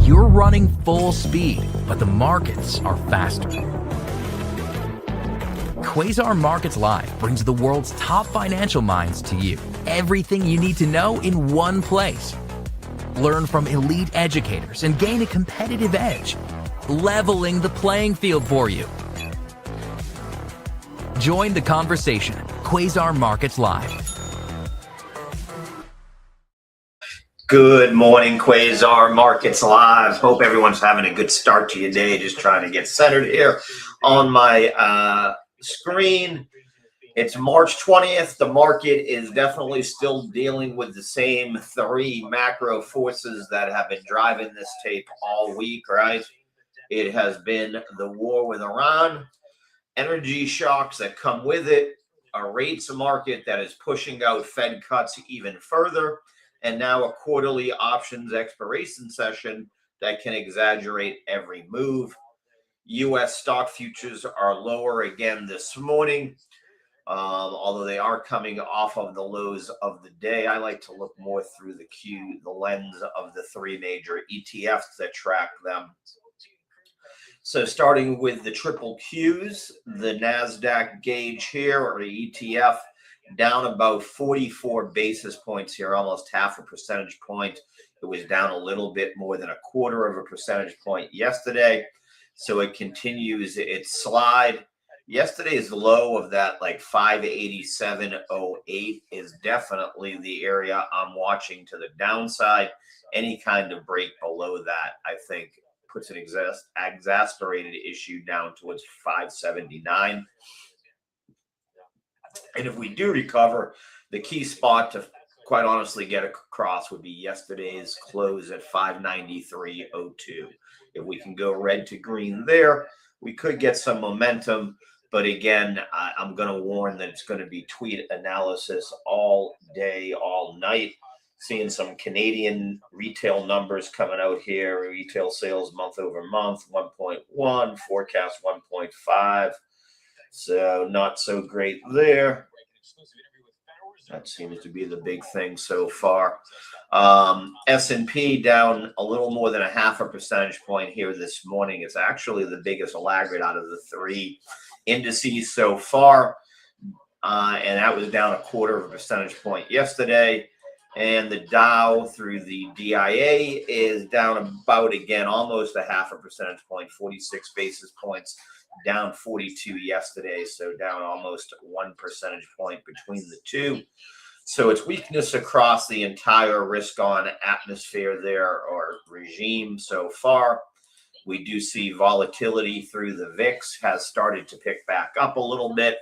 You're running full speed, but the markets are faster. Quasar Markets Live brings the world's top financial minds to you. Everything you need to know in one place. Learn from elite educators and gain a competitive edge, leveling the playing field for you. Join the conversation. Quasar Markets Live. Good morning, Quasar Markets Live. Hope everyone's having a good start to your day. Just trying to get centered here on my screen. It's March 20th. The market is definitely still dealing with the same three macro forces that have been driving this tape all week, right? It has been the war with Iran, energy shocks that come with it, a rates market that is pushing out Fed cuts even further, and now a quarterly options expiration session that can exaggerate every move. U.S. stock futures are lower again this morning, although they are coming off of the lows of the day. I like to look more through the lens of the three major ETFs that track them. So starting with the triple Qs, the NASDAQ gauge here, or the ETF, down about 44 basis points here, almost half a percentage point. It was down a little bit more than a quarter of a percentage point yesterday. So it continues its slide. Yesterday's low of that like 587.08 is definitely the area I'm watching to the downside. Any kind of break below that, I think, puts an exasperated issue down towards 579. And if we do recover, the key spot to quite honestly get across would be yesterday's close at 593.02. If we can go red to green there, we could get some momentum. But again, I'm going to warn that it's going to be tweet analysis all day, all night. Seeing some Canadian retail numbers coming out here. Retail sales month over month, 1.1, forecast 1.5. So not so great there. That seems to be the big thing so far. S&P down a little more than a half a percentage point here this morning. It's actually the biggest laggard out of the three indices so far. And that was down a quarter of a percentage point yesterday. And the Dow through the DIA is down about, again, almost a half a percentage point, 46 basis points. Down 42 yesterday, so down almost 1 percentage point between the two. So it's weakness across the entire risk-on atmosphere there, or regime so far. We do see volatility through the VIX has started to pick back up a little bit,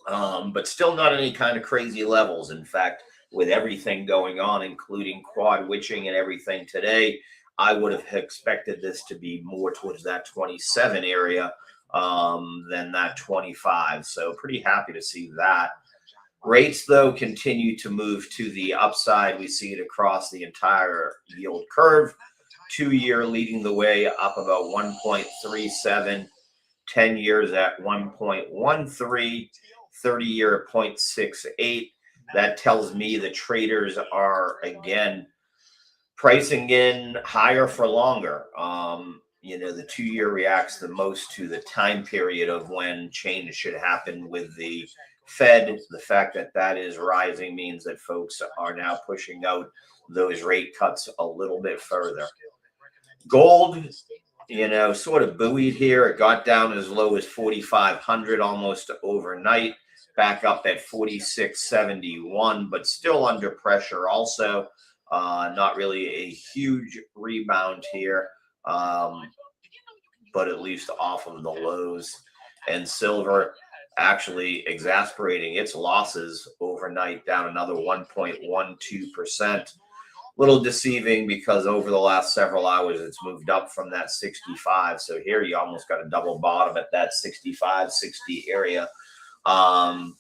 but still not any kind of crazy levels. In fact, with everything going on, including quad witching and everything today, I would have expected this to be more towards that 27 area than that 25. So pretty happy to see that. Rates, though, continue to move to the upside. We see it across the entire yield curve. 2-year leading the way up about 1.37, 10 years at 1.13, 30-year at 0.68. That tells me the traders are, again, pricing in higher for longer. The 2-year reacts the most to the time period of when change should happen with the Fed. The fact that that is rising means that folks are now pushing out those rate cuts a little bit further. Gold, you know, sort of buoyed here. It got down as low as 4,500 almost overnight, back up at 46.71, but still under pressure also. Not really a huge rebound here, but at least off of the lows. And silver actually exasperating its losses overnight, down another 1.12%. Little deceiving because over the last several hours it's moved up from that 65. So here you almost got a double bottom at that 65, 60 area on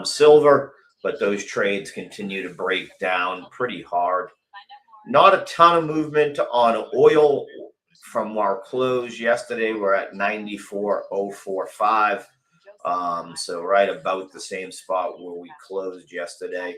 silver, but those trades continue to break down pretty hard. Not a ton of movement on oil from our close yesterday. We're at 94.045. So right about the same spot where we closed yesterday.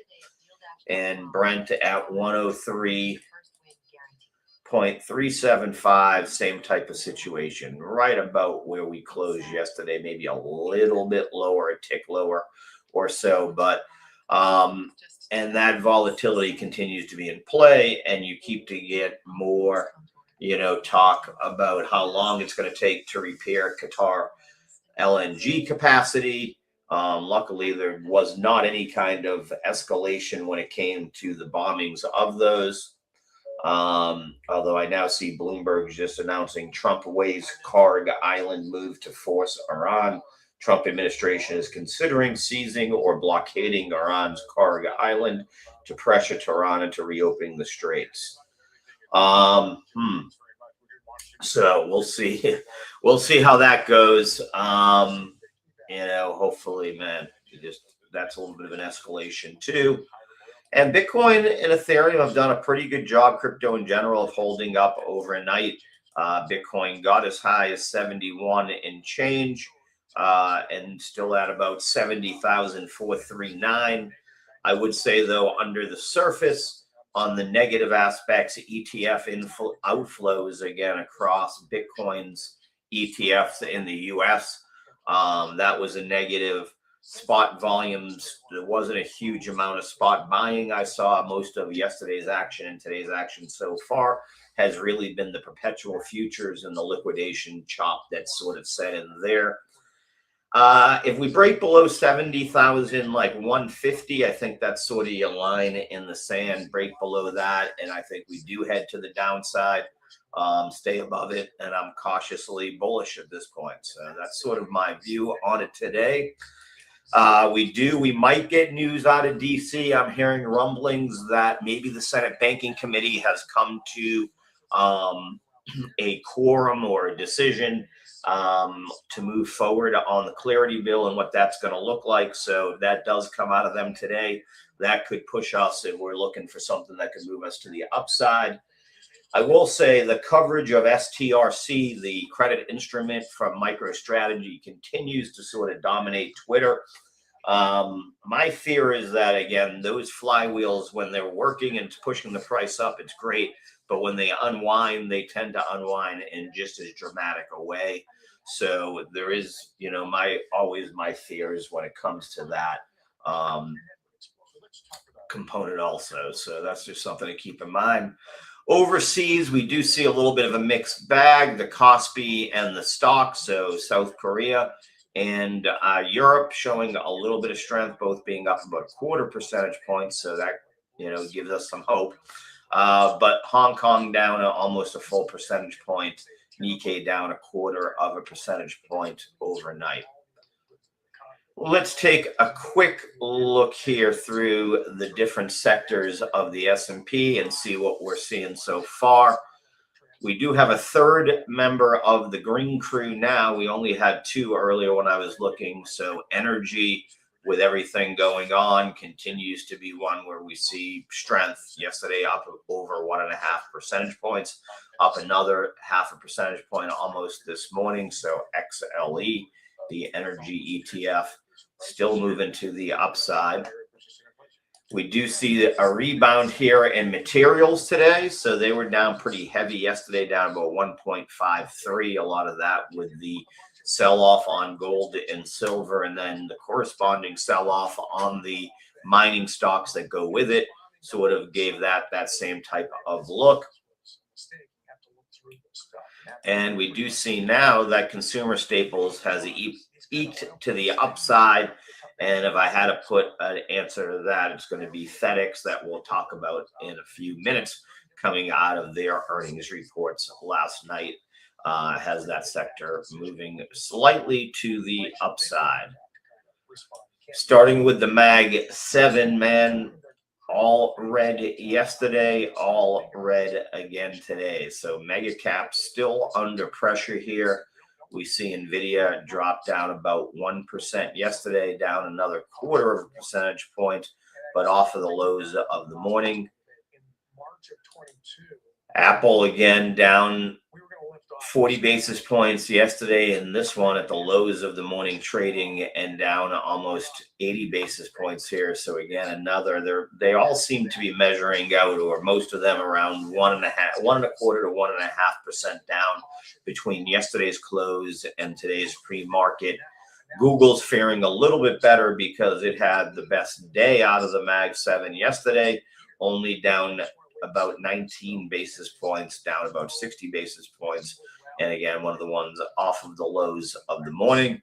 And Brent at 103.375, same type of situation, right about where we closed yesterday, maybe a little bit lower, a tick lower or so, but and that volatility continues to be in play, and you keep to get more, you know, talk about how long it's going to take to repair Qatar LNG capacity. Luckily, there was not any kind of escalation when it came to the bombings of those. Although I now see Bloomberg just announcing Trump weighs Karg Island move to force Iran. Trump administration is considering seizing or blockading Iran's Karg Island to pressure Tehran into reopening the straits. So we'll see. We'll see how that goes. You know, hopefully, man, that's a little bit of an escalation too. And Bitcoin and Ethereum have done a pretty good job, crypto in general, of holding up overnight. Bitcoin got as high as 71 and change, and still at about 70,439. I would say, though, under the surface, on the negative aspects, ETF outflows again across Bitcoin's ETFs in the US. That was a negative. Spot volumes, there wasn't a huge amount of spot buying. I saw most of yesterday's action and today's action so far has really been the perpetual futures and the liquidation chop that's sort of set in there. If we break below 70,000, like 150, I think that's sort of your line in the sand. Break below that, and I think we do head to the downside. Stay above it, and I'm cautiously bullish at this point. So that's sort of my view on it today. We might get news out of DC. I'm hearing rumblings that maybe the Senate Banking Committee has come to a quorum or a decision to move forward on the clarity bill and what that's going to look like. So if that does come out of them today, that could push us if we're looking for something that could move us to the upside. I will say the coverage of STRC, the credit instrument from MicroStrategy, continues to sort of dominate Twitter. My fear is that, again, those flywheels, when they're working and pushing the price up, it's great. But when they unwind, they tend to unwind in just as dramatic a way. So there is, you know, my fears when it comes to that component also. So that's just something to keep in mind. Overseas, we do see a little bit of a mixed bag, the Kospi and the stock. So South Korea and Europe showing a little bit of strength, both being up about 0.25 percentage points. So that, you know, gives us some hope. But Hong Kong down almost a full percentage point. Nikkei down 0.25 percentage point overnight. Let's take a quick look here through the different sectors of the S&P and see what we're seeing so far. We do have a third member of the green crew now. We only had two earlier when I was looking. So energy, with everything going on, continues to be one where we see strength. Yesterday up over 1.5 percentage points, up another 0.5 percentage point almost this morning. So XLE, the energy ETF, still moving to the upside. We do see a rebound here in materials today. So they were down pretty heavy yesterday, down about 1.53. A lot of that with the sell-off on gold and silver, and then the corresponding sell-off on the mining stocks that go with it sort of gave that same type of look. And we do see now that consumer staples has eked to the upside. And if I had to put an answer to that, it's going to be FedEx, that we'll talk about in a few minutes, coming out of their earnings reports last night. Has that sector moving slightly to the upside. Starting with the Mag 7, man, all red yesterday, all red again today. So mega caps still under pressure here. We see Nvidia drop down about 1% yesterday, down another 1/4 percentage point, but off of the lows of the morning. Apple again down 40 basis points yesterday, and this one at the lows of the morning trading, and down almost 80 basis points here. So again, another, they all seem to be measuring out, or most of them around 1.25 to 1.5% down between yesterday's close and today's pre-market. Google's faring a little bit better because it had the best day out of the Mag 7 yesterday, only down about 19 basis points, down about 60 basis points. And again, one of the ones off of the lows of the morning.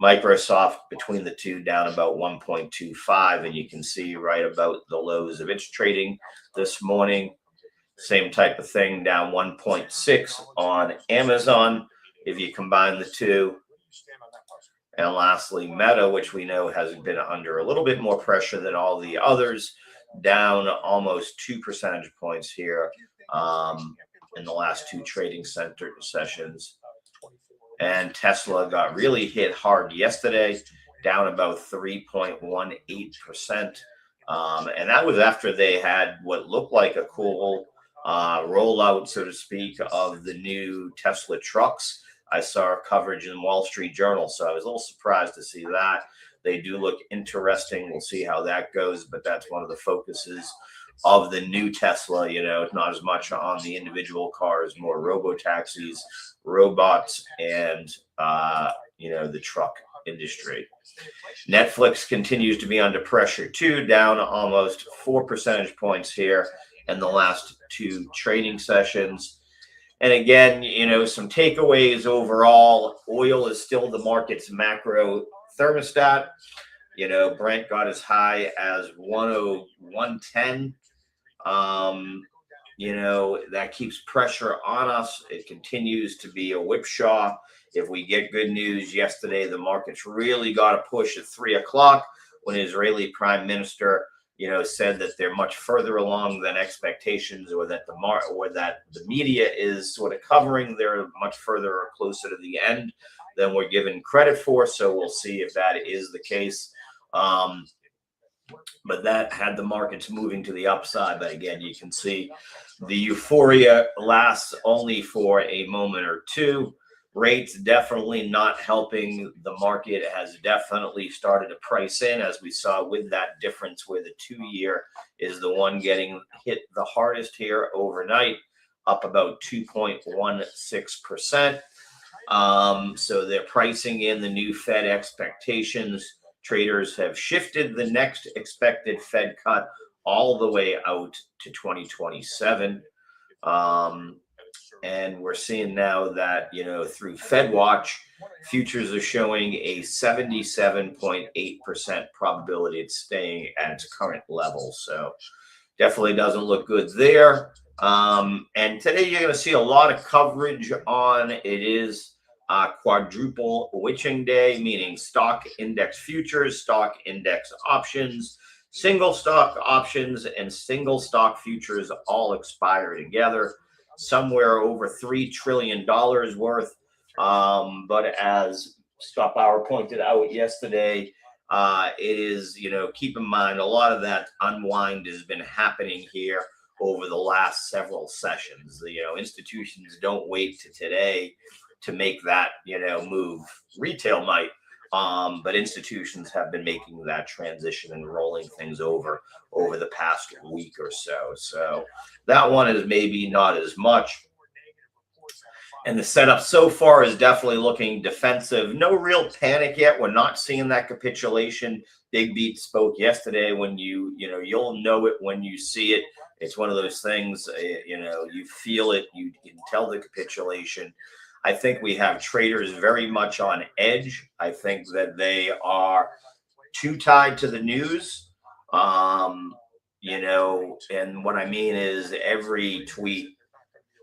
Microsoft, between the two, down about 1.25, and you can see right about the lows of its trading this morning. Same type of thing, down 1.6 on Amazon if you combine the two. And lastly, Meta, which we know has been under a little bit more pressure than all the others, down almost 2 percentage points here in the last two trading center sessions. And Tesla got really hit hard yesterday, down about 3.18%. And that was after they had what looked like a cool rollout, so to speak, of the new Tesla trucks. I saw coverage in the Wall Street Journal, so I was a little surprised to see that. They do look interesting. We'll see how that goes, but that's one of the focuses of the new Tesla. You know, it's not as much on the individual cars, more robo-taxis, robots, and, the truck industry. Netflix continues to be under pressure too, down almost 4 percentage points here in the last two trading sessions. And again, some takeaways overall. Oil is still the market's macro thermostat. Brent got as high as 110. That keeps pressure on us. It continues to be a whipsaw. If we get good news, yesterday the markets really got a push at 3 o'clock when the Israeli Prime Minister said that they're much further along than expectations, or that the media is sort of covering. They're much further or closer to the end than we're given credit for. So we'll see if that is the case. But that had the markets moving to the upside. But again, you can see the euphoria lasts only for a moment or two. Rates definitely not helping the market. It has definitely started to price in, as we saw with that difference where the 2-year is the one getting hit the hardest here overnight, up about 2.16%. So they're pricing in the new Fed expectations. Traders have shifted the next expected Fed cut all the way out to 2027. And we're seeing now that, through FedWatch, futures are showing a 77.8% probability it's staying at its current level. So definitely doesn't look good there. And today you're going to see a lot of coverage on, it is quadruple witching day, meaning stock index futures, stock index options, single stock options, and single stock futures all expire together. Somewhere over $3 trillion worth. But as Scott Bauer pointed out yesterday, it is, keep in mind, a lot of that unwind has been happening here over the last several sessions. Institutions don't wait to today to make that, move. Retail might, but institutions have been making that transition and rolling things over the past week or so. So that one is maybe not as much. And the setup so far is definitely looking defensive. No real panic yet. We're not seeing that capitulation. BigBeat spoke yesterday. When you'll know it when you see it. It's one of those things, you feel it. You can tell the capitulation. I think we have traders very much on edge. I think that they are too tied to the news. And what I mean is every tweet,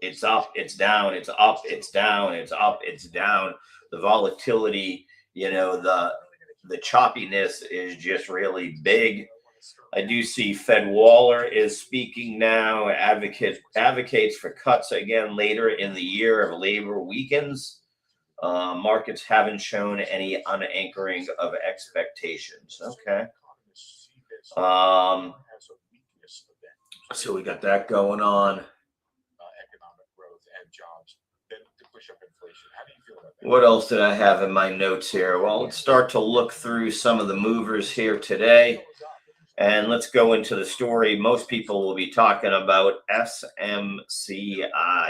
it's up, it's down, it's up, it's down, it's up, it's down. The volatility, the choppiness is just really big. I do see Fed Waller is speaking now, advocates for cuts again later in the year if labor weakens. Markets haven't shown any unanchoring of expectations. Okay. So we got that going on. What else did I have in my notes here? Well, let's start to look through some of the movers here today. And let's go into the story. Most people will be talking about SMCI.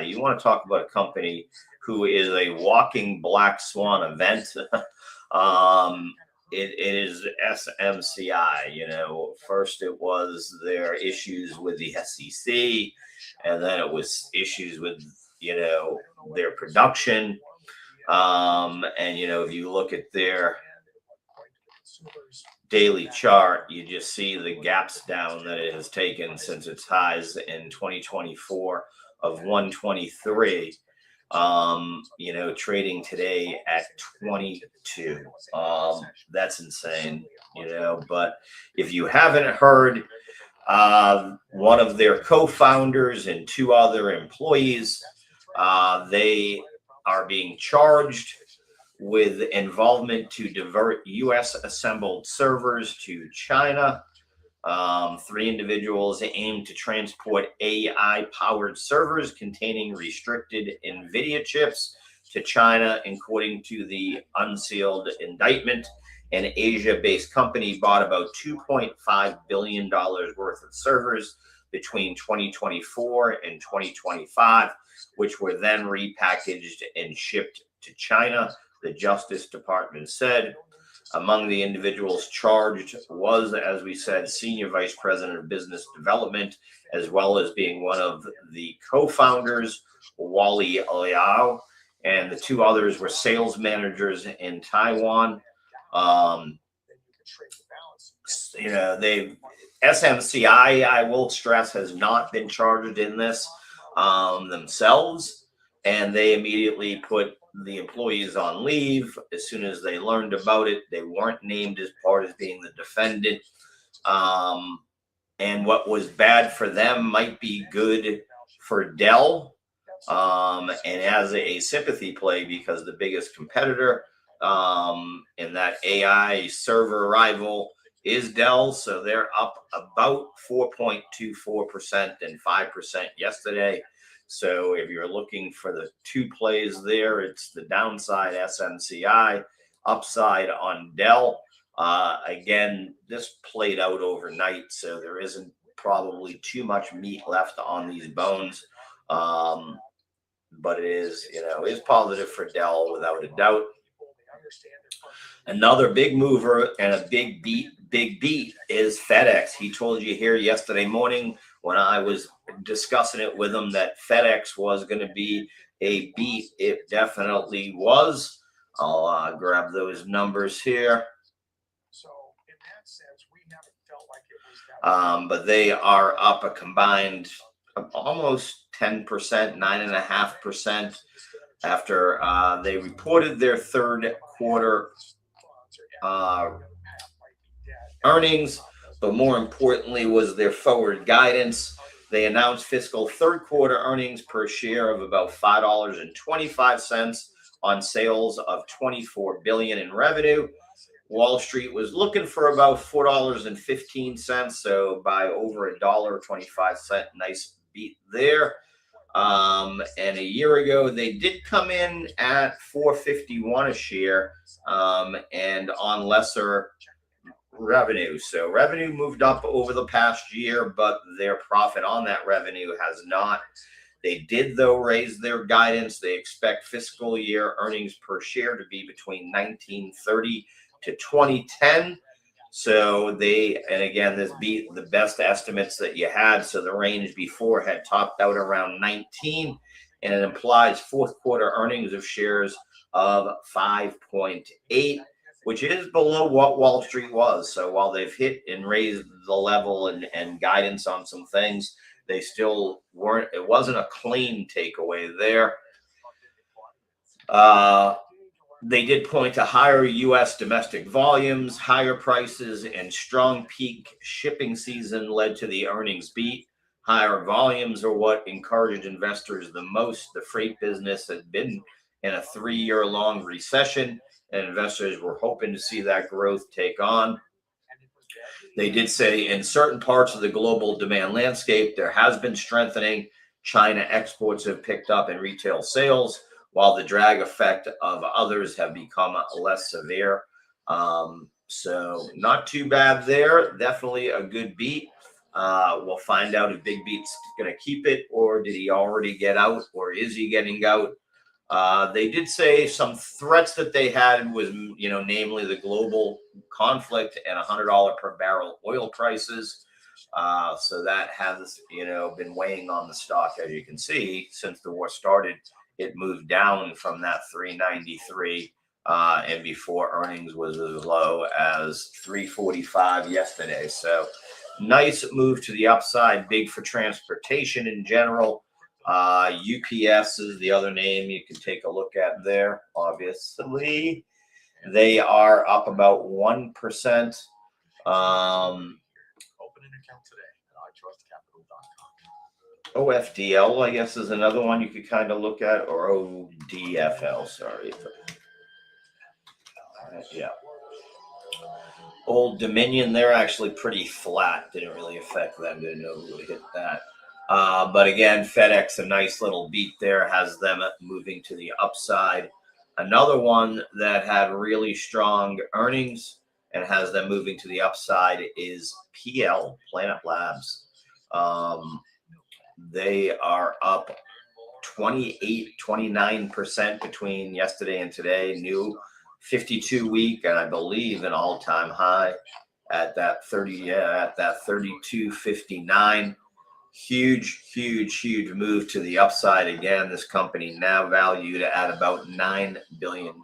You want to talk about a company who is a walking black swan event. It is SMCI. First it was their issues with the SEC, and then it was issues with, their production. And, if you look at their daily chart, you just see the gaps down that it has taken since its highs in 2024 of 123. Trading today at 22. That's insane, but if you haven't heard, one of their co-founders and two other employees, they are being charged with involvement to divert U.S. assembled servers to China. 3 individuals aim to transport AI-powered servers containing restricted NVIDIA chips to China, according to the unsealed indictment. An Asia-based company bought about $2.5 billion worth of servers between 2024 and 2025, which were then repackaged and shipped to China, the Justice Department said. Among the individuals charged was, as we said, Senior Vice President of Business Development, as well as being one of the co-founders, Wally Liao, and the 2 others were sales managers in Taiwan. SMCI, I will stress, has not been charged in this themselves, and they immediately put the employees on leave as soon as they learned about it. They weren't named as part as being the defendant. And what was bad for them might be good for Dell, and as a sympathy play, because the biggest competitor in that AI server rival is Dell. So they're up about 4.24% and 5% yesterday. So if you're looking for the 2 plays there, it's the downside SMCI, upside on Dell. Again, this played out overnight, so there isn't probably too much meat left on these bones. But it is, is positive for Dell without a doubt. Another big mover and a big beat is FedEx. He told you here yesterday morning when I was discussing it with him that FedEx was going to be a beat. It definitely was. I'll grab those numbers here. So in that sense, we haven't felt like it was that but they are up a combined almost 10%, 9.5% after they reported their third quarter earnings, but more importantly was their forward guidance. They announced fiscal third quarter earnings per share of about $5.25 on sales of $24 billion in revenue. Wall Street was looking for about $4.15, so by over $1.25. Nice beat there. And a year ago, they did come in at $4.51 a share, and on lesser revenue. So revenue moved up over the past year, but their profit on that revenue has not. They did, though, raise their guidance. They expect fiscal year earnings per share to be between 1930 to 2010. So and again, this beat the best estimates that you had. So the range before had topped out around 19, and it implies fourth quarter earnings of shares of 5.8, which is below what Wall Street was. So while they've hit and raised the level and guidance on some things, they still weren't. It wasn't a clean takeaway there. They did point to higher U.S. domestic volumes, higher prices, and strong peak shipping season led to the earnings beat. Higher volumes are what encouraged investors the most. The freight business had been in a 3-year-long recession, and investors were hoping to see that growth take on. They did say in certain parts of the global demand landscape, there has been strengthening. China exports have picked up in retail sales, while the drag effect of others have become less severe. So not too bad there. Definitely a good beat. We'll find out if BigBeat's going to keep it, or did he already get out, or is he getting out? They did say some threats that they had was, namely the global conflict and $100 per barrel oil prices. So that has, been weighing on the stock, as you can see, since the war started. It moved down from that 393, and before earnings was as low as 345 yesterday. So nice move to the upside, big for transportation in general. UPS is the other name you can take a look at there. Obviously, they are up about 1%. Open an account today at itrustcapital.com. OFDL, I guess, is another one you could kind of look at, or ODFL, sorry. Yeah. Old Dominion, they're actually pretty flat. Didn't really affect them. Didn't know who would hit that. But again, FedEx, a nice little beat there, has them moving to the upside. Another one that had really strong earnings and has them moving to the upside is Planet Labs. They are up 29% between yesterday and today. New 52-week, and I believe an all-time high at that 32.59. Huge move to the upside. Again, this company now valued at about $9 billion.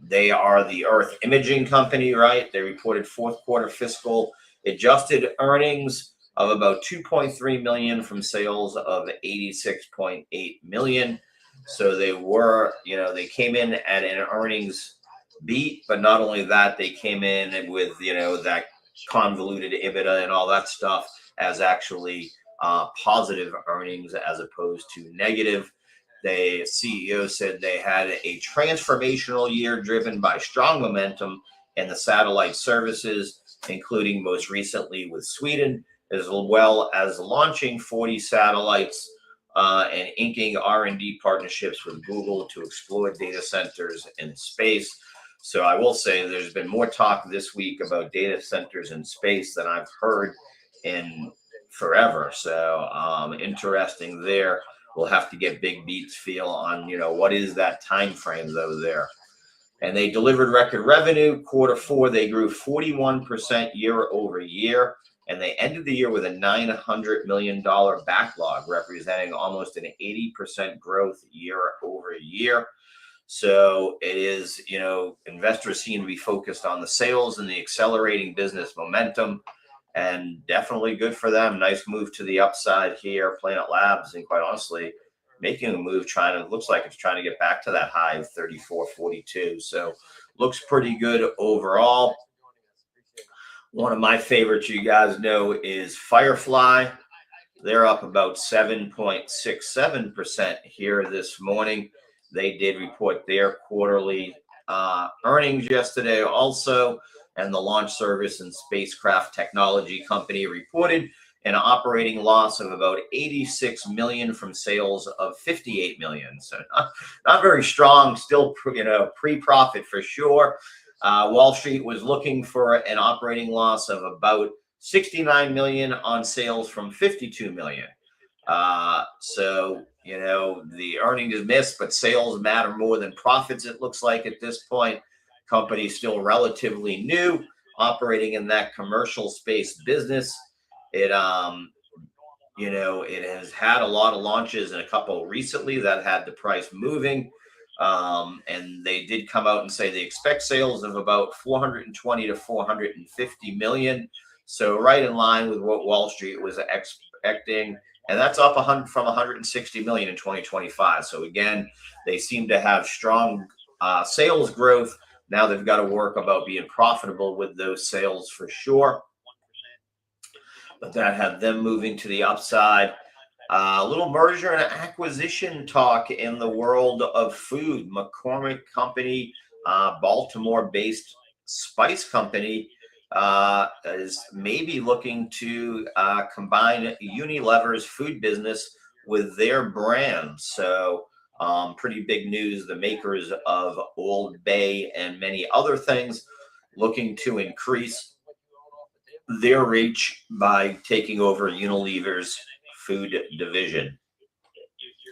They are the Earth imaging company, right? They reported fourth quarter fiscal adjusted earnings of about 2.3 million from sales of 86.8 million. So they were, they came in at an earnings beat, but not only that, they came in with, that convoluted EBITDA and all that stuff as actually positive earnings as opposed to negative. The CEO said they had a transformational year driven by strong momentum in the satellite services, including most recently with Sweden, as well as launching 40 satellites and inking R&D partnerships with Google to explore data centers in space. So I will say there's been more talk this week about data centers in space than I've heard in forever. So interesting there. We'll have to get BigBeat's feel on, what is that time frame though there. And they delivered record revenue. Quarter four, they grew 41% year over year. And they ended the year with a $900 million backlog, representing almost an 80% growth year over year. So it is, investors seem to be focused on the sales and the accelerating business momentum, and definitely good for them. Nice move to the upside here. Planet Labs, and quite honestly, making a move, looks like it's trying to get back to that high of 34.42. So looks pretty good overall. One of my favorites, you guys know, is Firefly. They're up about 7.67% here this morning. They did report their quarterly earnings yesterday also, and the launch service and spacecraft technology company reported an operating loss of about 86 million from sales of 58 million. So not very strong, still, pre-profit for sure. Wall Street was looking for an operating loss of about 69 million on sales from 52 million. So, you know, the earnings is missed, but sales matter more than profits, it looks like at this point. Company still relatively new, operating in that commercial space business. It, you know, it has had a lot of launches and a couple recently that had the price moving. And they did come out and say they expect sales of about 420 to 450 million. So right in line with what Wall Street was expecting. And that's up from 160 million in 2025. So again, they seem to have strong sales growth. Now they've got to work about being profitable with those sales for sure. But that had them moving to the upside. A little merger and acquisition talk in the world of food. McCormick Company, Baltimore-based spice company, is maybe looking to combine Unilever's food business with their brand. So pretty big news. The makers of Old Bay and many other things looking to increase their reach by taking over Unilever's food division.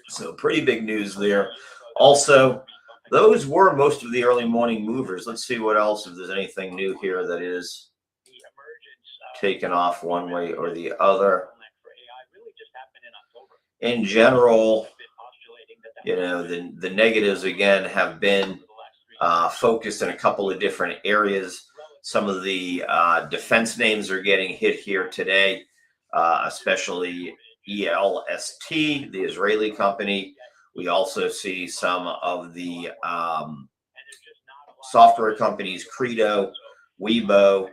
So pretty big news there. Also, those were most of the early morning movers. Let's see what else, if there's anything new here that is taken off one way or the other. In general, you know, the negatives again have been focused in a couple of different areas. Some of the defense names are getting hit here today, especially ELST, the Israeli company. We also see some of the software companies, Credo, Weibo,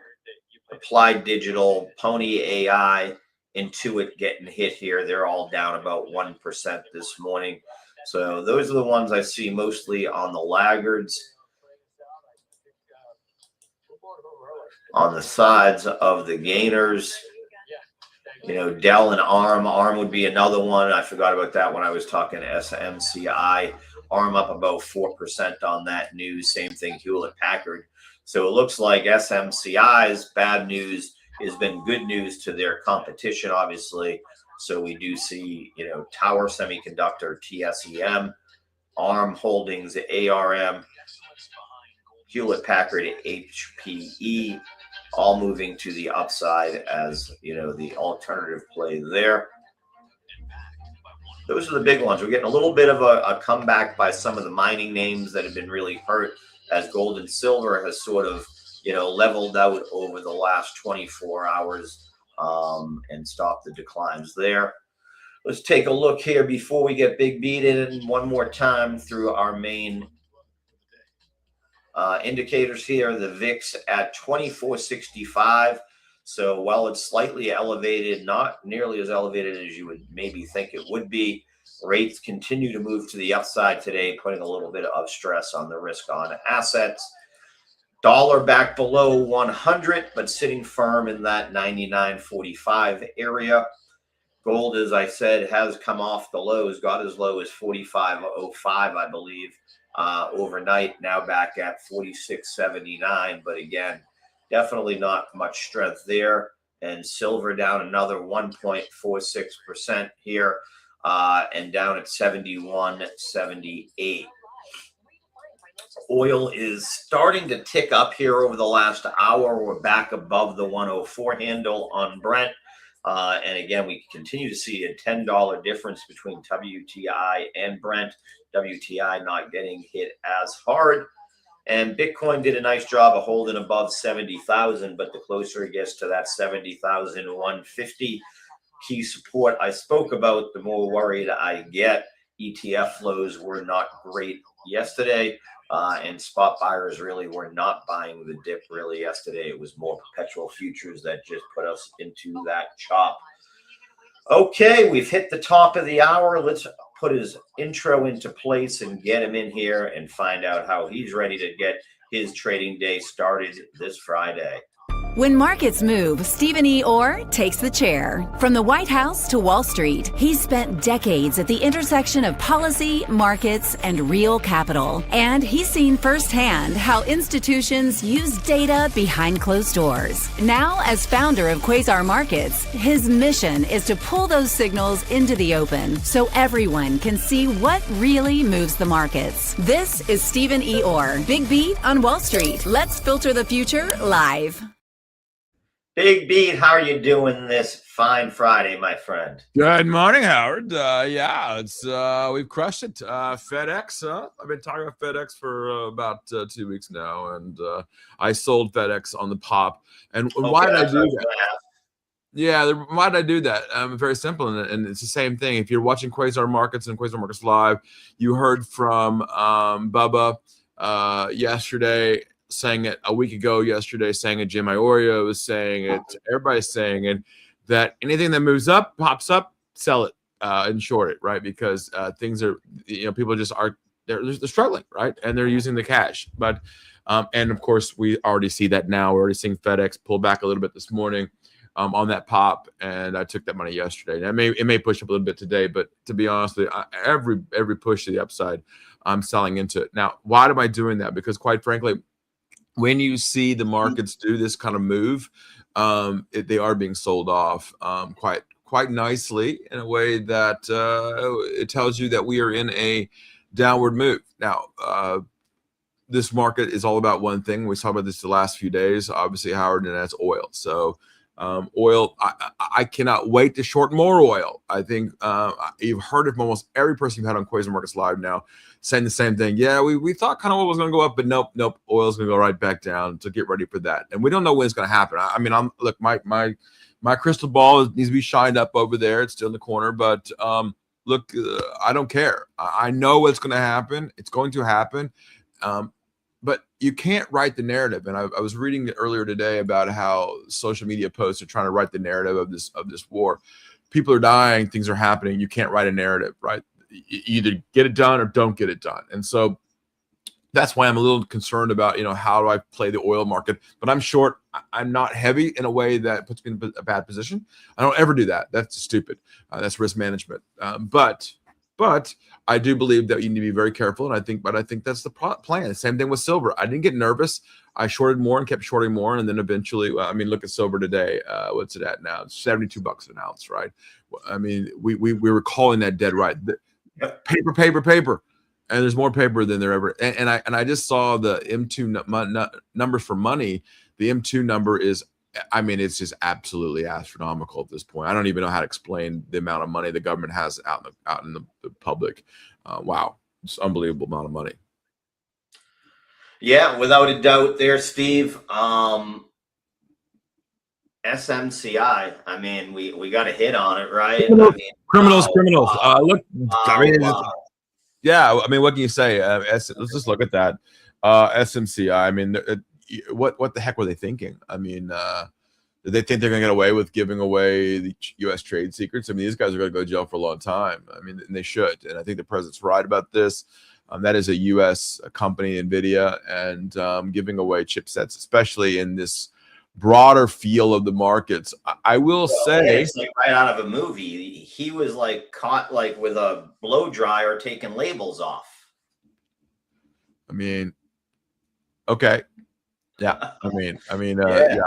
Applied Digital, Pony AI, Intuit getting hit here. They're all down about 1% this morning. So those are the ones I see mostly on the laggards. On the sides of the gainers, you know, Dell and ARM would be another one. I forgot about that when I was talking SMCI. ARM up about 4% on that news. Same thing, Hewlett Packard. So it looks like SMCI's bad news has been good news to their competition, obviously. So we do see, you know, Tower Semiconductor, TSEM, ARM Holdings, ARM, Hewlett Packard, HPE, all moving to the upside as, you know, the alternative play there. Those are the big ones. We're getting a little bit of a comeback by some of the mining names that have been really hurt, as gold and silver has sort of, you know, leveled out over the last 24 hours and stopped the declines there. Let's take a look here before we get BigBeat in one more time through our main indicators here. The VIX at 2465. So while it's slightly elevated, not nearly as elevated as you would maybe think it would be, rates continue to move to the upside today, putting a little bit of stress on the risk on assets. Dollar back below 100, but sitting firm in that 99.45 area. Gold, as I said, has come off the lows, got as low as 45.05, I believe, overnight, now back at 46.79. But again, definitely not much strength there. And silver down another 1.46% here, and down at 71.78. Oil is starting to tick up here over the last hour. We're back above the 104 handle on Brent. And again, we continue to see a $10 difference between WTI and Brent. WTI not getting hit as hard. And Bitcoin did a nice job of holding above 70,000, but the closer it gets to that 70,150 key support I spoke about, the more worried I get. ETF flows were not great yesterday, and spot buyers really were not buying the dip really yesterday. It was more perpetual futures that just put us into that chop. Okay, we've hit the top of the hour. Let's put his intro into place and get him in here and find out how he's ready to get his trading day started this Friday. When markets move, Stephen E. Orr takes the chair. From the White House to Wall Street, he's spent decades at the intersection of policy, markets, and real capital. And he's seen firsthand how institutions use data behind closed doors. Now, as founder of Quasar Markets, his mission is to pull those signals into the open so everyone can see what really moves the markets. This is Stephen E. Orr, Big Beat on Wall Street. Let's filter the future live. Big Beat, how are you doing this fine Friday, my friend? Good morning, Howard. Yeah, it's we've crushed it. FedEx, I've been talking about FedEx for about 2 weeks now, and I sold FedEx on the pop. And why did I do that? Yeah, why did I do that? Very simple, and it's the same thing. If you're watching Quasar Markets and Quasar Markets Live, you heard from Bubba yesterday, saying it a week ago yesterday, saying it, Jim Iorio was saying it, everybody's saying it, that anything that moves up, pops up, sell it and short it, right? Because things are, people just are, they're struggling, right? And they're using the cash. But, and of course, we already see that now. We're already seeing FedEx pull back a little bit this morning on that pop, and I took that money yesterday. And it may push up a little bit today, but to be honest with you, every push to the upside, I'm selling into it. Now, why am I doing that? Because quite frankly, when you see the markets do this kind of move, they are being sold off quite nicely in a way that it tells you that we are in a downward move. Now, this market is all about one thing. We talked about this the last few days, obviously, Howard, and that's oil. So oil, I cannot wait to short more oil. I think you've heard it from almost every person you've had on Quasar Markets Live now saying the same thing. Yeah, we thought kind of oil was going to go up, but nope, oil's going to go right back down. So get ready for that. And we don't know when it's going to happen. I mean, look, my crystal ball needs to be shined up over there. It's still in the corner, but look, I don't care. I know what's going to happen. It's going to happen. But you can't write the narrative. And I was reading earlier today about how social media posts are trying to write the narrative of this war. People are dying, things are happening. You can't write a narrative, right? You either get it done or don't get it done. And so that's why I'm a little concerned about, how do I play the oil market? But I'm short. I'm not heavy in a way that puts me in a bad position. I don't ever do that. That's stupid. That's risk management. But I do believe that you need to be very careful, and I think that's the plan. The same thing with silver. I didn't get nervous. I shorted more and kept shorting more, and then eventually, look at silver today. What's it at now? It's $72 an ounce, right? I mean, we were calling that dead right. Paper, and there's more paper than there ever. And I just saw the M2 numbers for money. The M2 number is, it's just absolutely astronomical at this point. I don't even know how to explain the amount of money the government has out in the public. Wow, it's an unbelievable amount of money. Yeah, without a doubt there, Steve. SMCI, we got a hit on it, right? Criminals. Look, yeah, what can you say? Let's just look at that. SMCI, what the heck were they thinking? Did they think they're going to get away with giving away the U.S. trade secrets? These guys are going to go to jail for a long time. And they should. And I think the president's right about this. That is a U.S. company, NVIDIA, and giving away chipsets, especially in this broader feel of the markets. I will say, it's like right out of a movie. He was caught with a blow dryer taking labels off. Okay. Yeah, yeah.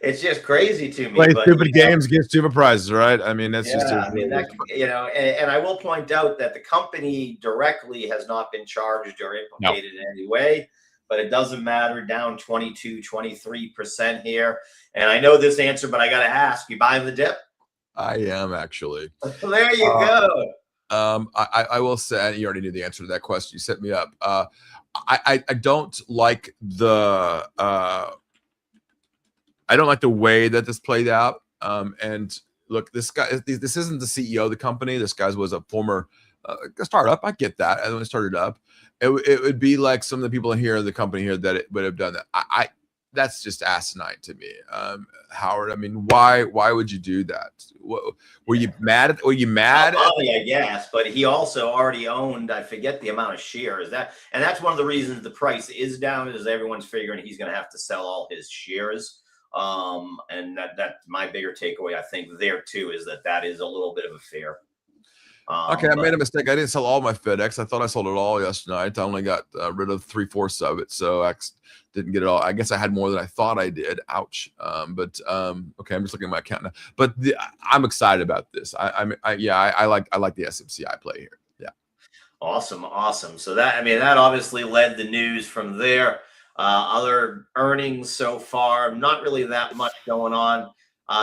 It's just crazy to me. Play stupid games, get stupid prizes, right? That's just and I will point out that the company directly has not been charged or implicated in any way, but it doesn't matter. Down 23% here, and I know this answer, but I got to ask: you buying the dip? I am actually. There you go. I will say, you already knew the answer to that question. You set me up. I don't like the way that this played out. And look, this isn't the CEO of the company. This guy was a former startup. I get that. And when it started up, it would be like some of the people in here, the company here, that it would have done that. that's just asinine to me, Howard. I mean, why would you do that? Were you mad at? Were you mad? I guess, but he also already owned, I forget the amount of shares and that's one of the reasons the price is down, is everyone's figuring he's going to have to sell all his shares. And that's my bigger takeaway, I think, there too, is that is a little bit of a fear. Okay, I made a mistake. I didn't sell all my FedEx. I thought I sold it all yesterday night. I only got rid of 3/4 of it, so I didn't get it all. I guess I had more than I thought I did. Ouch. Okay, I'm just looking at my account now. But I'm excited about this. I like the SMCI play here. Yeah. Awesome. So that obviously led the news from there. Other earnings so far, not really that much going on.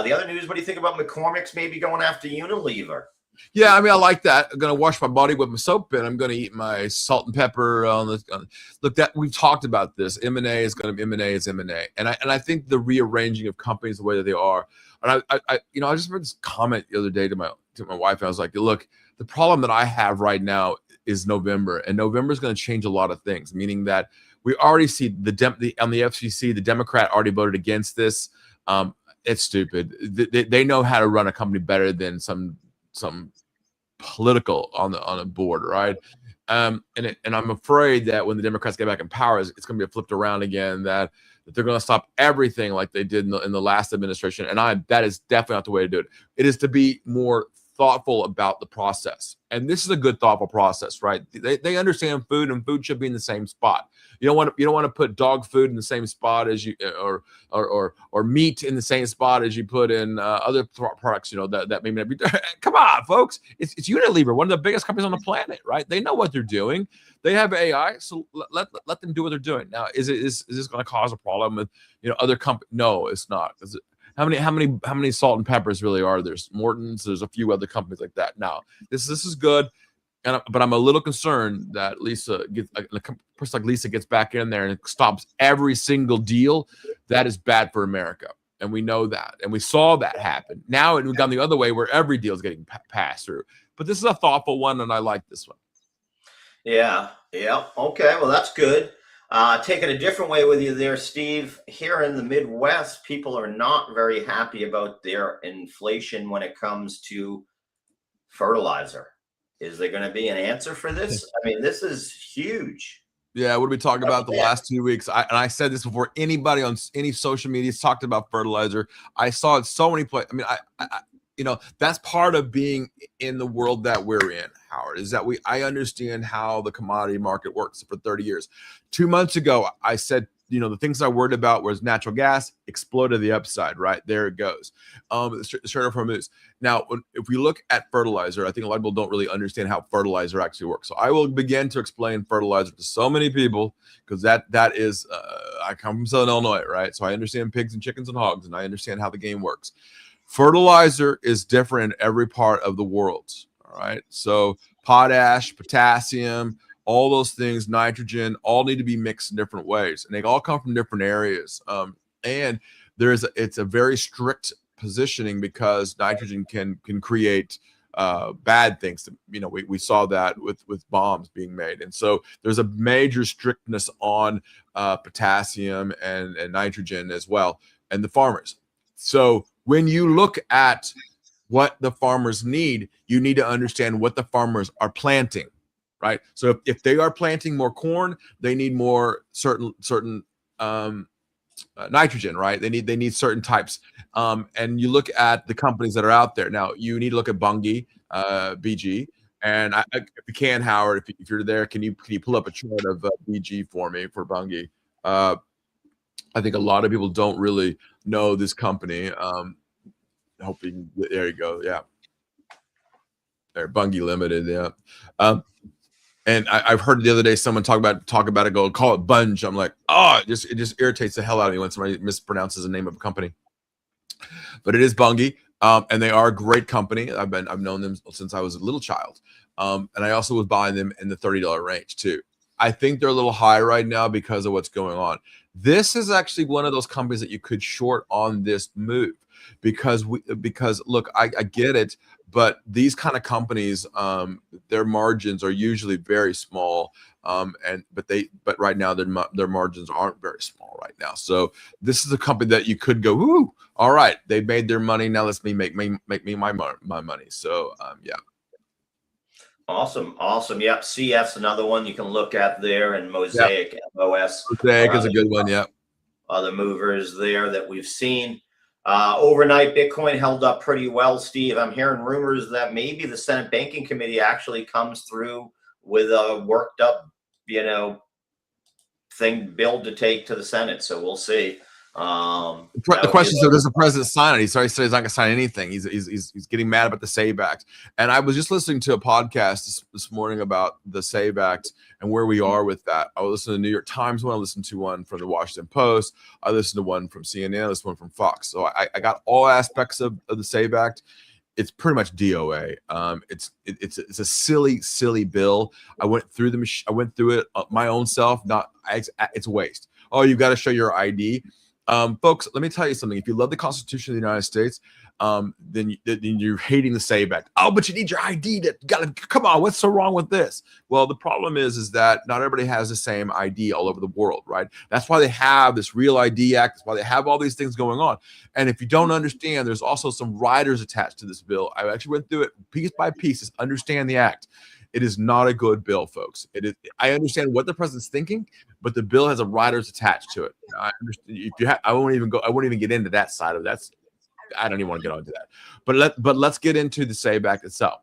The other news, what do you think about McCormick's maybe going after Unilever? Yeah, I mean, I like that. I'm gonna wash my body with my soap, and I'm gonna eat my salt and pepper on the. Look, that we've talked about this. M&A is gonna be M&A is M&A, and I think the rearranging of companies the way that they are. And I just made this comment the other day to my wife, and I was like, look, the problem that I have right now is November, and November is going to change a lot of things. Meaning that we already see on the FCC, the Democrat already voted against this. It's stupid. They know how to run a company better than some political on the board, right? And I'm afraid that when the Democrats get back in power, it's going to be flipped around again. That they're going to stop everything like they did in the last administration. And that is definitely not the way to do it. It is to be more thoughtful about the process. And this is a good thoughtful process, right? They understand food, and food should be in the same spot. You don't want to put dog food in the same spot as you or meat in the same spot as you put in other products, that may not be. Come on, folks. It's Unilever, one of the biggest companies on the planet, right? They know what they're doing. They have AI, so let them do what they're doing. Now, is this going to cause a problem with other companies? No, it's not. How many salt and peppers really are there? There's Morton's. There's a few other companies like that. Now, this is good, but I'm a little concerned that a person like Lisa gets back in there and stops every single deal. That is bad for America, and we know that, and we saw that happen. Now we've gone the other way where every deal is getting passed through. But this is a thoughtful one, and I like this one. Yeah. Okay, well, that's good. Taking a different way with you there, Steve. Here in the Midwest, people are not very happy about their inflation when it comes to fertilizer. Is there going to be an answer for this? I mean, this is huge. Yeah, what did we talk about the last 2 weeks? I said this before. Anybody on any social media has talked about fertilizer. I saw it so many places. I mean, that's part of being in the world that we're in, Howard, is that I understand how the commodity market works for 30 years. 2 months ago, I said, the things I worried about was natural gas exploded the upside, right? There it goes. The Strait of Hormuz. Now, if we look at fertilizer, I think a lot of people don't really understand how fertilizer actually works. So I will begin to explain fertilizer to so many people, because that is, I come from Southern Illinois, right? So I understand pigs and chickens and hogs, and I understand how the game works. Fertilizer is different in every part of the world, all right? So potash, potassium, all those things, nitrogen, all need to be mixed in different ways, and they all come from different areas. And it's a very strict positioning, because nitrogen can create bad things. We saw that with bombs being made, and so there's a major strictness on potassium and nitrogen as well, and the farmers. So when you look at what the farmers need, you need to understand what the farmers are planting, right? So if they are planting more corn, they need more certain nitrogen, right? They need certain types. And you look at the companies that are out there. Now, you need to look at Bunge, BG. And if you can, Howard, if you're there, can you pull up a chart of BG for me, for Bunge? I think a lot of people don't really know this company. Hoping there you go. Yeah. There, Bunge Limited. Yeah. And I've heard the other day someone talk about it, call it Bunge. I'm like, it just irritates the hell out of me when somebody mispronounces the name of a company. But it is Bunge, and they are a great company. I've known them since I was a little child, and I also was buying them in the $30 range too. I think they're a little high right now because of what's going on. This is actually one of those companies that you could short on this move. because look, I get it, but these kind of companies, their margins are usually very small, but right now their margins aren't very small right now. So this is a company that you could go, ooh, all right, they made their money, now let's make me my money. So yeah. Awesome. Yep. CF's another one you can look at there, and Mosaic, MOS. Mosaic is a good one. Yep. Other movers there that we've seen. Overnight, Bitcoin held up pretty well, Steve. I'm hearing rumors that maybe the Senate Banking Committee actually comes through with a worked up, bill to take to the Senate. So we'll see. The question is, does the president sign it? He said he's not going to sign anything. He's getting mad about the SAVE Act. And I was just listening to a podcast this morning about the SAVE Act and where we are with that. I was listening to the New York Times one. I listened to one from the Washington Post. I listened to one from CNN. I listened to one from Fox. So I got all aspects of the SAVE Act. It's pretty much DOA. It's a silly bill. I went through it my own self. It's a waste. Oh, you've got to show your ID. Folks, let me tell you something. If you love the Constitution of the United States, then you're hating the SAVE Act. Oh, but you need your ID. Come on, what's so wrong with this? Well, the problem is that not everybody has the same ID all over the world, right? That's why they have this Real ID Act. That's why they have all these things going on. And if you don't understand, there's also some riders attached to this bill. I actually went through it piece by piece. Just understand the act. It is not a good bill, folks. It is. I understand what the president's thinking, but the bill has a riders attached to it. I understand. I won't even get into that side of it. I don't even want to get into that. But let's get into the SAVE Act itself.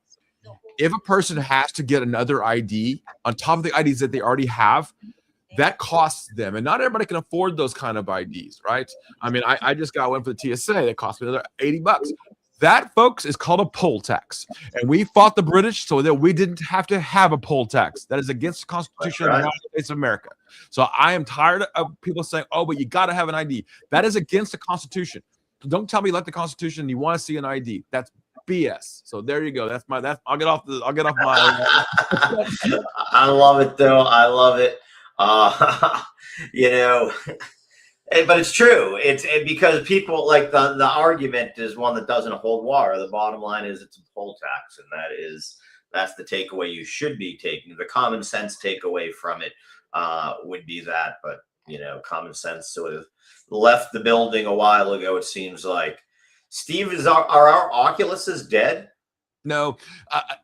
If a person has to get another ID on top of the IDs that they already have, that costs them, and not everybody can afford those kind of IDs, right? I mean, I just got one for the TSA that cost me another $80. That, folks, is called a poll tax. And we fought the British so that we didn't have to have a poll tax. That is against the Constitution of the United States of America. So I am tired of people saying, oh, but you got to have an ID. That is against the Constitution. So don't tell me you like the Constitution and you want to see an ID. That's BS. So there you go. I'll get off my I love it though. I love it. But it's true. It's because people like the argument is one that doesn't hold water. The bottom line is it's a poll tax, and that's the takeaway you should be taking. The common sense takeaway from it would be that, but common sense sort of left the building a while ago. It seems like. Steve, are our Oculuses dead? No,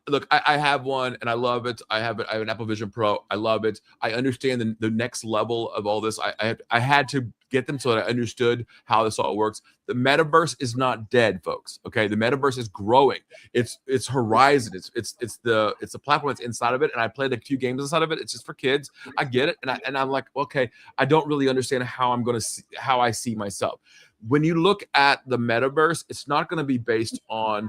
look, I have one and I love it. I have an Apple Vision Pro. I love it. I understand the next level of all this. I had to get them so that I understood how this all works. The metaverse is not dead, folks. Okay, the metaverse is growing. It's Horizon. It's the platform that's inside of it. And I played a few games inside of it. It's just for kids. I get it, and I'm like, okay, I don't really understand how how I see myself. When you look at the metaverse, it's not going to be based on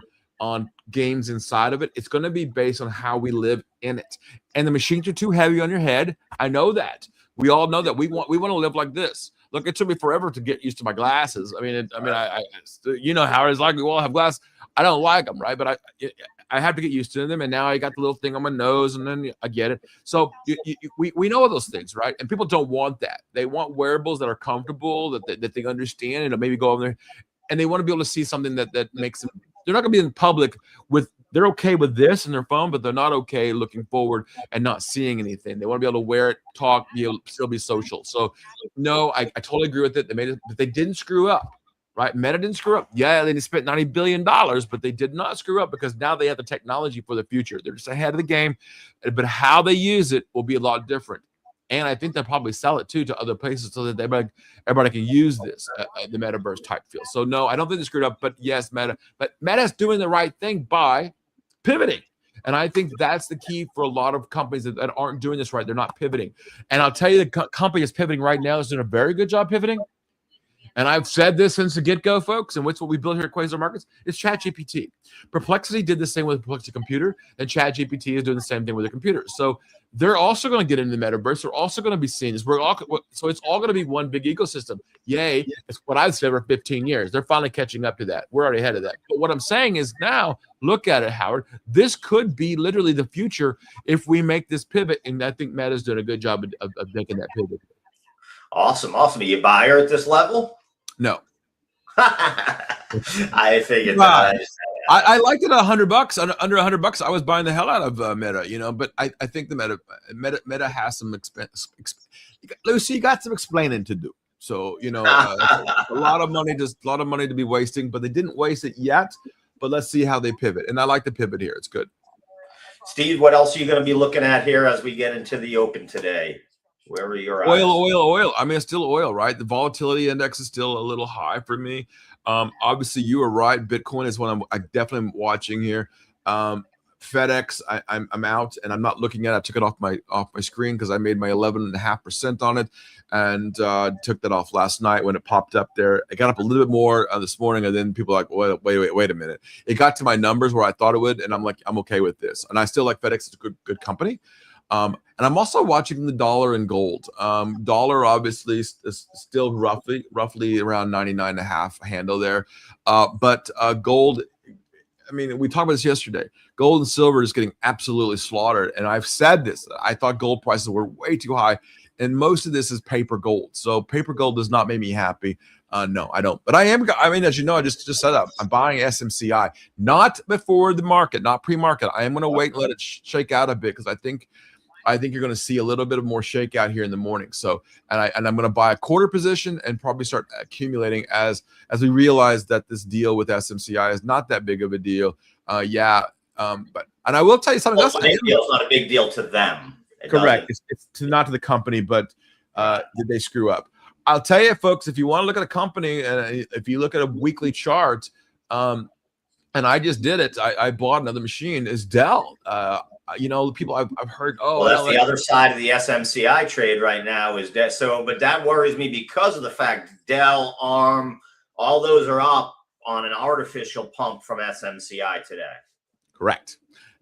games inside of it. It's going to be based on how we live in it. And the machines are too heavy on your head. I know that. We all know that. We want to live like this. Look, it took me forever to get used to my glasses. I you know how it's like. We all have glasses. I don't like them, right? But I have to get used to them. And now I got the little thing on my nose, and then I get it. So we know those things, right? And people don't want that. They want wearables that are comfortable, that they understand, and maybe go over there. And they want to be able to see something that makes them. They're not going to be in public they're okay with this in their phone, but they're not okay looking forward and not seeing anything. They want to be able to wear it, talk, still be social. So no, I totally agree with it. They made it, but they didn't screw up, right? Meta didn't screw up. Yeah, they spent $90 billion, but they did not screw up because now they have the technology for the future. They're just ahead of the game, but how they use it will be a lot different. And I think they'll probably sell it too to other places so that everybody can use this, the metaverse type feel. So no, I don't think they screwed up, but yes, Meta's doing the right thing by pivoting. And I think that's the key for a lot of companies that aren't doing this right. They're not pivoting. And I'll tell you, the company is pivoting right now is doing a very good job pivoting. And I've said this since the get-go, folks, and what's what we built here at Quasar Markets is ChatGPT. Perplexity did the same with Perplexity Computer, and ChatGPT is doing the same thing with their computer. So they're also going to get into the metaverse. They're also going to be seen as so it's all going to be one big ecosystem. Yay! It's what I've said for 15 years. They're finally catching up to that. We're already ahead of that. But what I'm saying is now, look at it, Howard. This could be literally the future if we make this pivot, and I think Meta's doing a good job of making that pivot. Awesome. Are you buyer at this level? No. I figured Right. that. I liked it at $100. Under $100, I was buying the hell out of Meta, but I think the Meta has some Lucy, you got some explaining to do. So, a lot of money to be wasting, but they didn't waste it yet. But let's see how they pivot. And I like the pivot here. It's good. Steve, what else are you going to be looking at here as we get into the open today? Where are your eyes? Oil. I mean, it's still oil, right? The volatility index is still a little high for me. Obviously, you are right. Bitcoin is one I definitely am watching here. FedEx, I'm out, and I'm not looking at it. I took it off my screen because I made my 11.5% on it, and took that off last night when it popped up there. It got up a little bit more this morning, and then people are like, wait a minute. It got to my numbers where I thought it would, and I'm like, I'm okay with this. And I still like FedEx. It's a good company. And I'm also watching the dollar and gold. Dollar obviously is still roughly around 99.5 handle there. But gold, I mean, we talked about this yesterday. Gold and silver is getting absolutely slaughtered. And I've said this. I thought gold prices were way too high. And most of this is paper gold. So paper gold does not make me happy. No, I don't. But I mean, as you know, I just set up. I'm buying SMCI, not before the market, not pre-market. I am going to wait and let it shake out a bit because I think you're going to see a little bit of more shakeout here in the morning. So, and I'm going to buy a quarter position and probably start accumulating as we realize that this deal with SMCI is not that big of a deal. But I will tell you something else. It's not a big deal to them. Correct. It's not to the company, but did they screw up? I'll tell you, folks, if you want to look at a company and if you look at a weekly chart, and I just did it, I bought another machine, is Dell. People I've heard. Oh, well, that's the other side of the SMCI trade right now is that. So, but that worries me because of the fact Dell, ARM, all those are up on an artificial pump from SMCI today. Correct.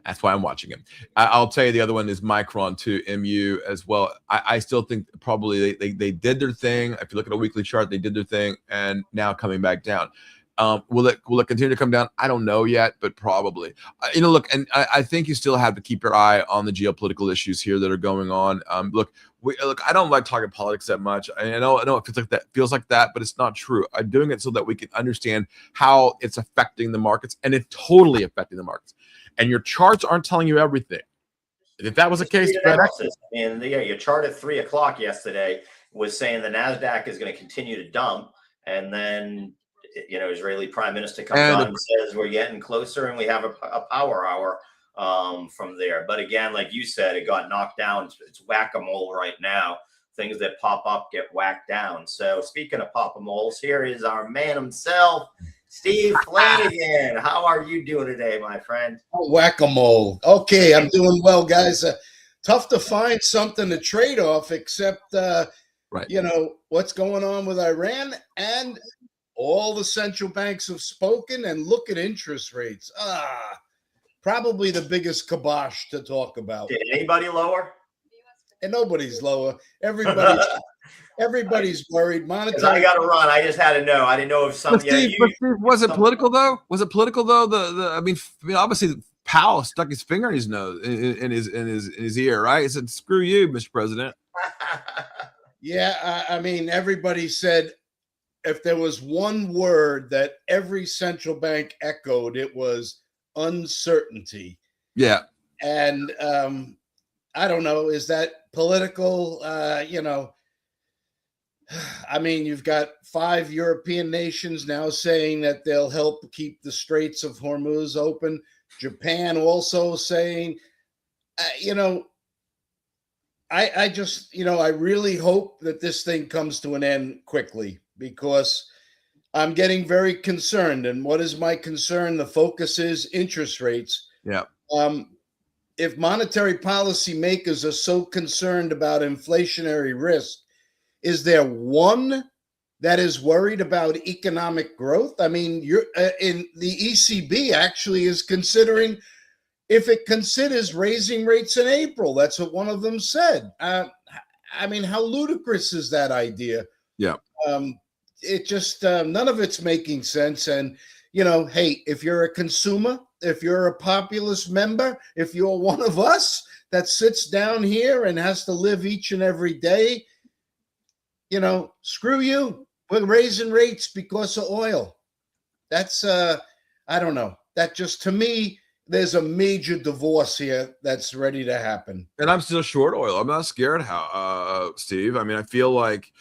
That's why I'm watching him. I'll tell you the other one is Micron too, MU as well. I still think probably they did their thing. If you look at a weekly chart, they did their thing, and now coming back down. Will it continue to come down? I don't know yet, but probably. Look, and I think you still have to keep your eye on the geopolitical issues here that are going on. Look, I don't like talking politics that much. I know it feels like that, but it's not true. I'm doing it so that we can understand how it's affecting the markets, and it's totally affecting the markets. And your charts aren't telling you everything. If that was the case, your chart at 3 o'clock yesterday was saying the NASDAQ is going to continue to dump, and then Israeli Prime Minister comes on and says we're getting closer and we have a power hour from there. But again, like you said, it got knocked down. It's whack-a-mole right now. Things that pop up get whacked down. So speaking of pop-a-moles, here is our man himself, Steve Flanagan. How are you doing today, my friend? Oh, whack-a-mole. Okay, I'm doing well, guys. Tough to find something to trade off except, what's going on with Iran, and all the central banks have spoken, and look at interest rates. Probably the biggest kibosh to talk about. Did anybody lower? And nobody's lower. Everybody's worried. Monetary. I got to run. I just had to know. I didn't know if something. Steve, was it political though? Was it political though? I mean, obviously Powell stuck his finger in his nose, in his ear, right? He said, "Screw you, Mr. President." Yeah, I mean, everybody said if there was one word that every central bank echoed, it was uncertainty. Yeah, and I don't know. Is that political? I mean, you've got 5 European nations now saying that they'll help keep the Straits of Hormuz open. Japan also saying, I just, I really hope that this thing comes to an end quickly, because I'm getting very concerned. And what is my concern? The focus is interest rates. Yeah. If monetary policy makers are so concerned about inflationary risk, is there one that is worried about economic growth? I mean, you're in the ECB actually is considering, if it considers raising rates in April. That's what one of them said. I mean, how ludicrous is that idea? Yeah. It just, none of it's making sense. And, hey, if you're a consumer, if you're a populist member, if you're one of us that sits down here and has to live each and every day, screw you. We're raising rates because of oil. That's I don't know. That just, to me, there's a major divorce here that's ready to happen. And I'm still short oil. I'm not scared. Steve? I mean, I feel like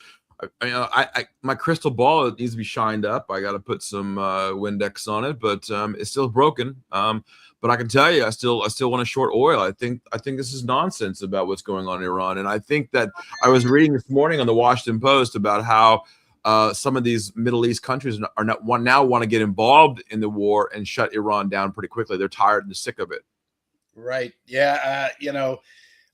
my crystal ball needs to be shined up. I got to put some Windex on it, but it's still broken. But I can tell you, I still want to short oil. I think this is nonsense about what's going on in Iran. And I think that I was reading this morning on the Washington Post about how some of these Middle East countries now want to get involved in the war and shut Iran down pretty quickly. They're tired and sick of it. Right. Yeah.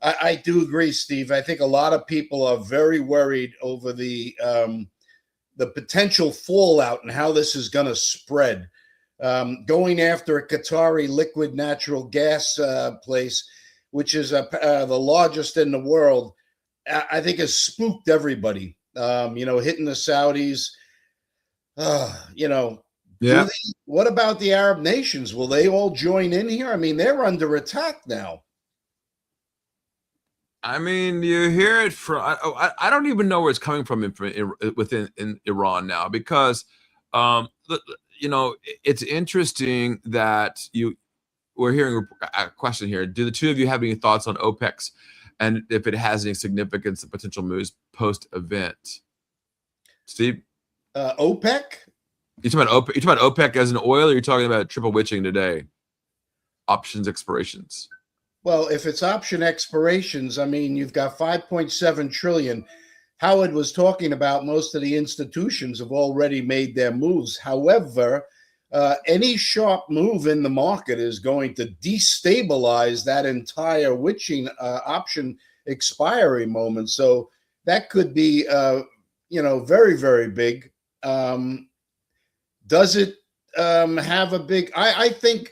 I do agree, Steve. I think a lot of people are very worried over the potential fallout and how this is going to spread. Going after a Qatari liquid natural gas place, which is the largest in the world, I think has spooked everybody. Hitting the Saudis. Yeah. What about the Arab nations? Will they all join in here? I mean, they're under attack now. I mean, you hear it from. I don't even know where it's coming from within Iran now, because, it's interesting that we're hearing a question here. Do the two of you have any thoughts on OPEC's and if it has any significance of potential moves post-event? Steve? OPEC? You talking about OPEC as an oil, or you're talking about triple witching today? Options expirations. Well, if it's option expirations, I mean, you've got 5.7 trillion. Howard was talking about most of the institutions have already made their moves. However, any sharp move in the market is going to destabilize that entire witching option expiry moment. So that could be, very, very big. Does it have a big? I think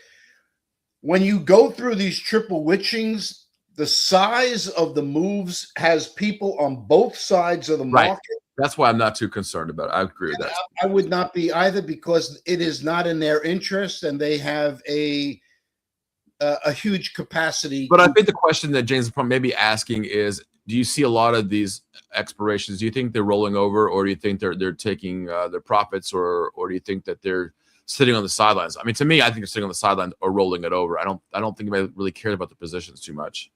when you go through these triple witchings, the size of the moves has people on both sides of the market. Right. That's why I'm not too concerned about it. I agree with that. I would not be either, because it is not in their interest, and they have a huge capacity. But I think the question that James is maybe asking is, do you see a lot of these expirations? Do you think they're rolling over, or do you think they're taking their profits, or do you think that they're sitting on the sidelines? I mean, to me, I think they're sitting on the sidelines or rolling it over. I don't think anybody really cared about the positions too much.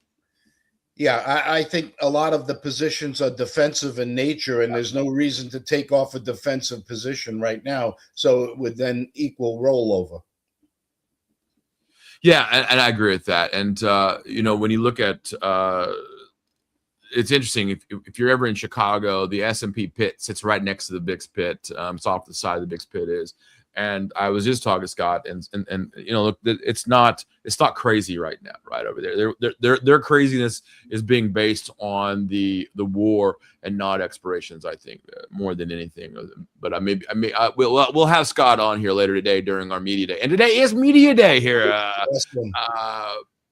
Yeah, I think a lot of the positions are defensive in nature, and there's no reason to take off a defensive position right now. So it would then equal rollover. Yeah, and I agree with that. And, when you look at it's interesting. If you're ever in Chicago, the S&P pit sits right next to the BIX pit. It's off the side of the BIX pit is. And I was just talking to Scott, and look, it's not crazy right now, right over there. Their craziness is being based on the war and not expirations, I think, more than anything. But we'll have Scott on here later today during our media day, and today is media day here.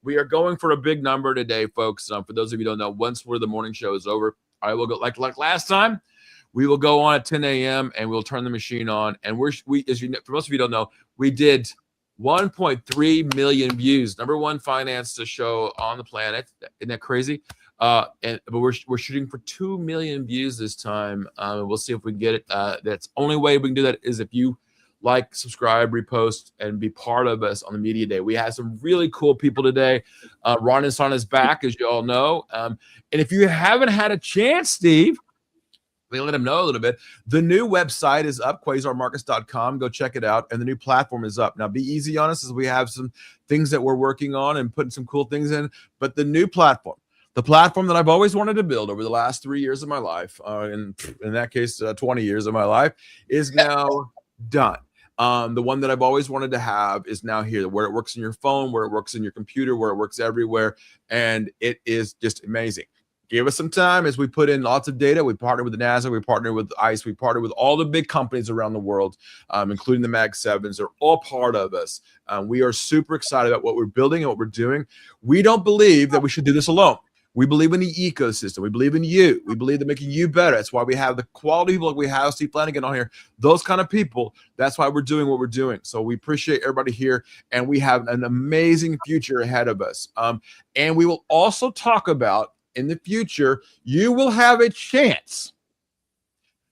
We are going for a big number today, folks. For those of you who don't know, once the morning show is over, I will go like last time. We will go on at 10 a.m. and we'll turn the machine on. And we, as you know, for most of you don't know, we did 1.3 million views. Number one finance show on the planet. Isn't that crazy? But we're shooting for 2 million views this time. We'll see if we can get it. That's only way we can do that is if you like, subscribe, repost, and be part of us on the media day. We have some really cool people today. Ron and Son is back, as you all know. And if you haven't had a chance, Steve, we let them know a little bit. The new website is up, quasarmarkets.com. Go check it out. And the new platform is up. Now, be easy on us as we have some things that we're working on and putting some cool things in. But the new platform, the platform that I've always wanted to build over the last 3 years of my life, in that case, 20 years of my life, is now done. The one that I've always wanted to have is now here, where it works in your phone, where it works in your computer, where it works everywhere. And it is just amazing. Give us some time as we put in lots of data. We partner with the NASA, we partner with ICE, we partner with all the big companies around the world, including the Mag 7s. They're all part of us. We are super excited about what we're building and what we're doing. We don't believe that we should do this alone. We believe in the ecosystem. We believe in you. We believe in making you better. That's why we have the quality people like we have Steve Flanagan on here. Those kind of people. That's why we're doing what we're doing. So we appreciate everybody here, and we have an amazing future ahead of us. And we will also talk about, in the future, you will have a chance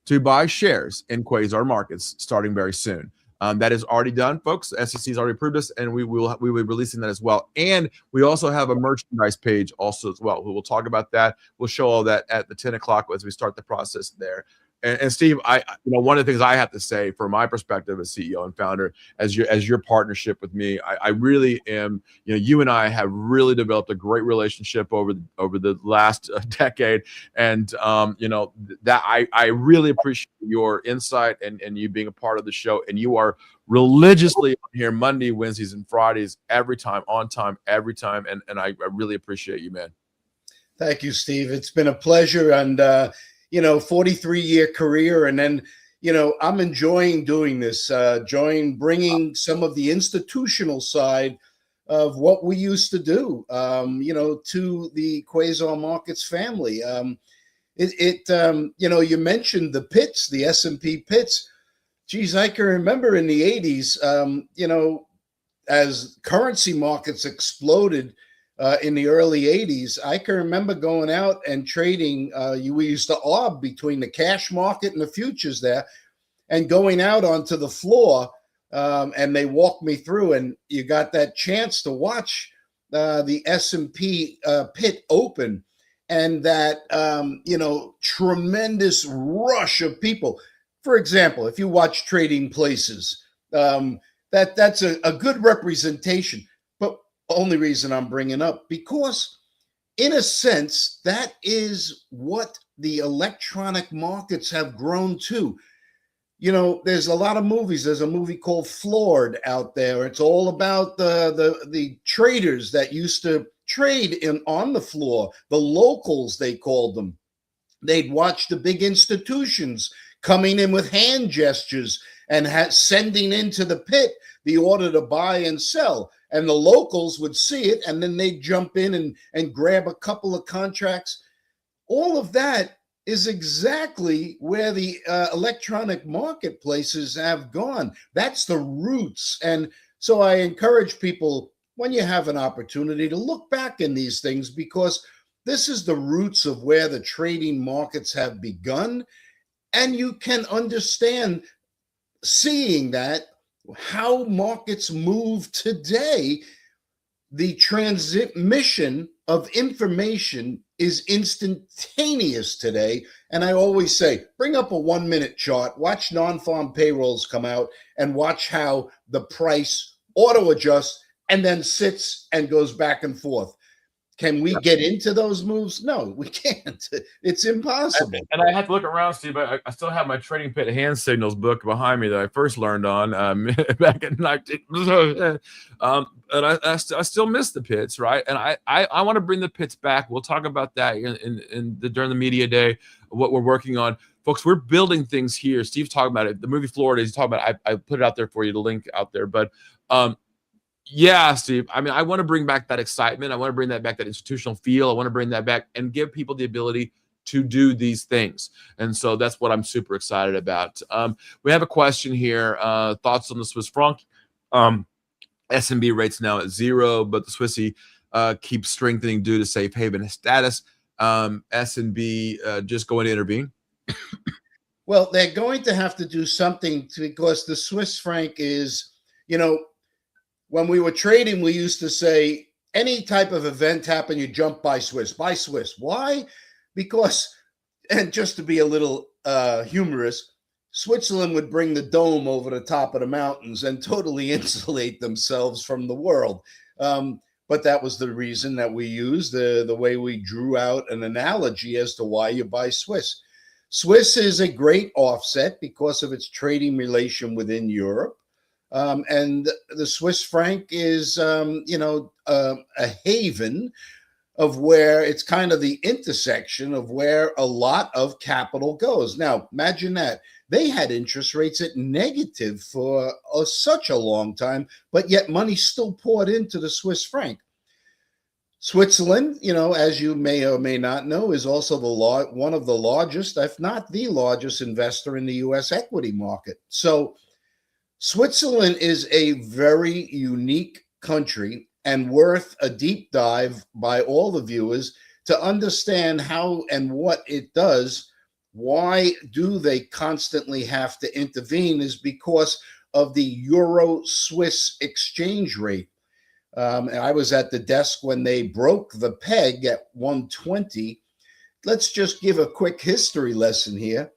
to buy shares in Quasar Markets starting very soon. That is already done, folks. The SEC has already approved this, and we will be releasing that as well. And we also have a merchandise page also as well. We will talk about that. We'll show all that at the 10 o'clock as we start the process there. And Steve, one of the things I have to say from my perspective as CEO and founder, as your partnership with me, I really am. You and I have really developed a great relationship over the last decade, and that I really appreciate your insight and you being a part of the show. And you are religiously here Monday, Wednesdays, and Fridays every time, on time, every time, and I really appreciate you, man. Thank you, Steve. It's been a pleasure, and 43-year career. And then, I'm enjoying doing this, bringing some of the institutional side of what we used to do, to the Quasar Markets family. You mentioned the pits, the S&P pits. Geez, I can remember in the 80s, as currency markets exploded, in the early 80s, I can remember going out and trading. We used to arb between the cash market and the futures there, and going out onto the floor, and they walked me through, and you got that chance to watch the S&P pit open, and that tremendous rush of people. For example, if you watch Trading Places, that's a good representation. Only reason I'm bringing up, because in a sense, that is what the electronic markets have grown to. There's a lot of movies. There's a movie called Floored out there. It's all about the traders that used to trade on the floor, the locals, they called them. They'd watch the big institutions coming in with hand gestures and sending into the pit the order to buy and sell. And the locals would see it, and then they'd jump in and grab a couple of contracts. All of that is exactly where the electronic marketplaces have gone. That's the roots. And so I encourage people, when you have an opportunity, to look back in these things, because this is the roots of where the trading markets have begun. And you can understand, seeing that, how markets move today. The transmission of information is instantaneous today. And I always say, bring up a 1-minute chart, watch non-farm payrolls come out, and watch how the price auto adjusts and then sits and goes back and forth. Can we get into those moves? No, we can't. It's impossible. And I had to look around, Steve. I still have my Trading Pit hand signals book behind me that I first learned on back in 19. And I still miss the pits, right? And I want to bring the pits back. We'll talk about that during the media day, what we're working on. Folks, we're building things here. Steve's talking about it. The movie Florida, he's talking about it. I put it out there for you, the link out there. But yeah, Steve. I mean, I want to bring back that excitement. I want to bring that back, that institutional feel. I want to bring that back and give people the ability to do these things. And so that's what I'm super excited about. We have a question here. Thoughts on the Swiss franc? SNB rates now at 0, but the Swissy keeps strengthening due to safe haven status. SNB just going to intervene? Well, they're going to have to do something because the Swiss franc is, when we were trading, we used to say, any type of event happen, you jump buy Swiss. Buy Swiss. Why? Because, and just to be a little humorous, Switzerland would bring the dome over the top of the mountains and totally insulate themselves from the world. But that was the reason that we used, the way we drew out an analogy as to why you buy Swiss. Swiss is a great offset because of its trading relation within Europe. And the Swiss franc is, a haven of where it's kind of the intersection of where a lot of capital goes. Now, imagine that. They had interest rates at negative for such a long time, but yet money still poured into the Swiss franc. Switzerland, as you may or may not know, is also one of the largest, if not the largest investor in the U.S. equity market. So Switzerland is a very unique country and worth a deep dive by all the viewers to understand how and what it does why do they constantly have to intervene is because of the Euro-Swiss exchange rate. And I was at the desk when they broke the peg at 120. Let's just give a quick history lesson here.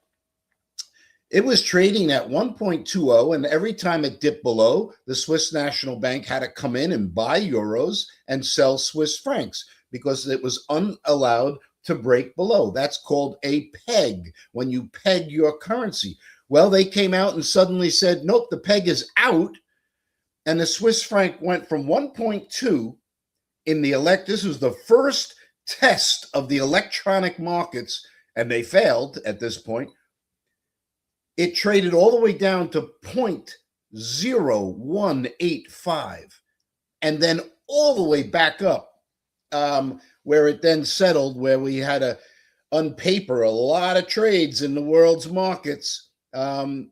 It was trading at 1.20, and every time it dipped below, the Swiss National Bank had to come in and buy euros and sell Swiss francs because it was unallowed to break below. That's called a peg, when you peg your currency. Well, they came out and suddenly said, nope, the peg is out. And the Swiss franc went from 1.2 in the this was the first test of the electronic markets, and they failed at this point. It traded all the way down to 0.0185 and then all the way back up, where it then settled, where we had to unpaper a lot of trades in the world's markets, and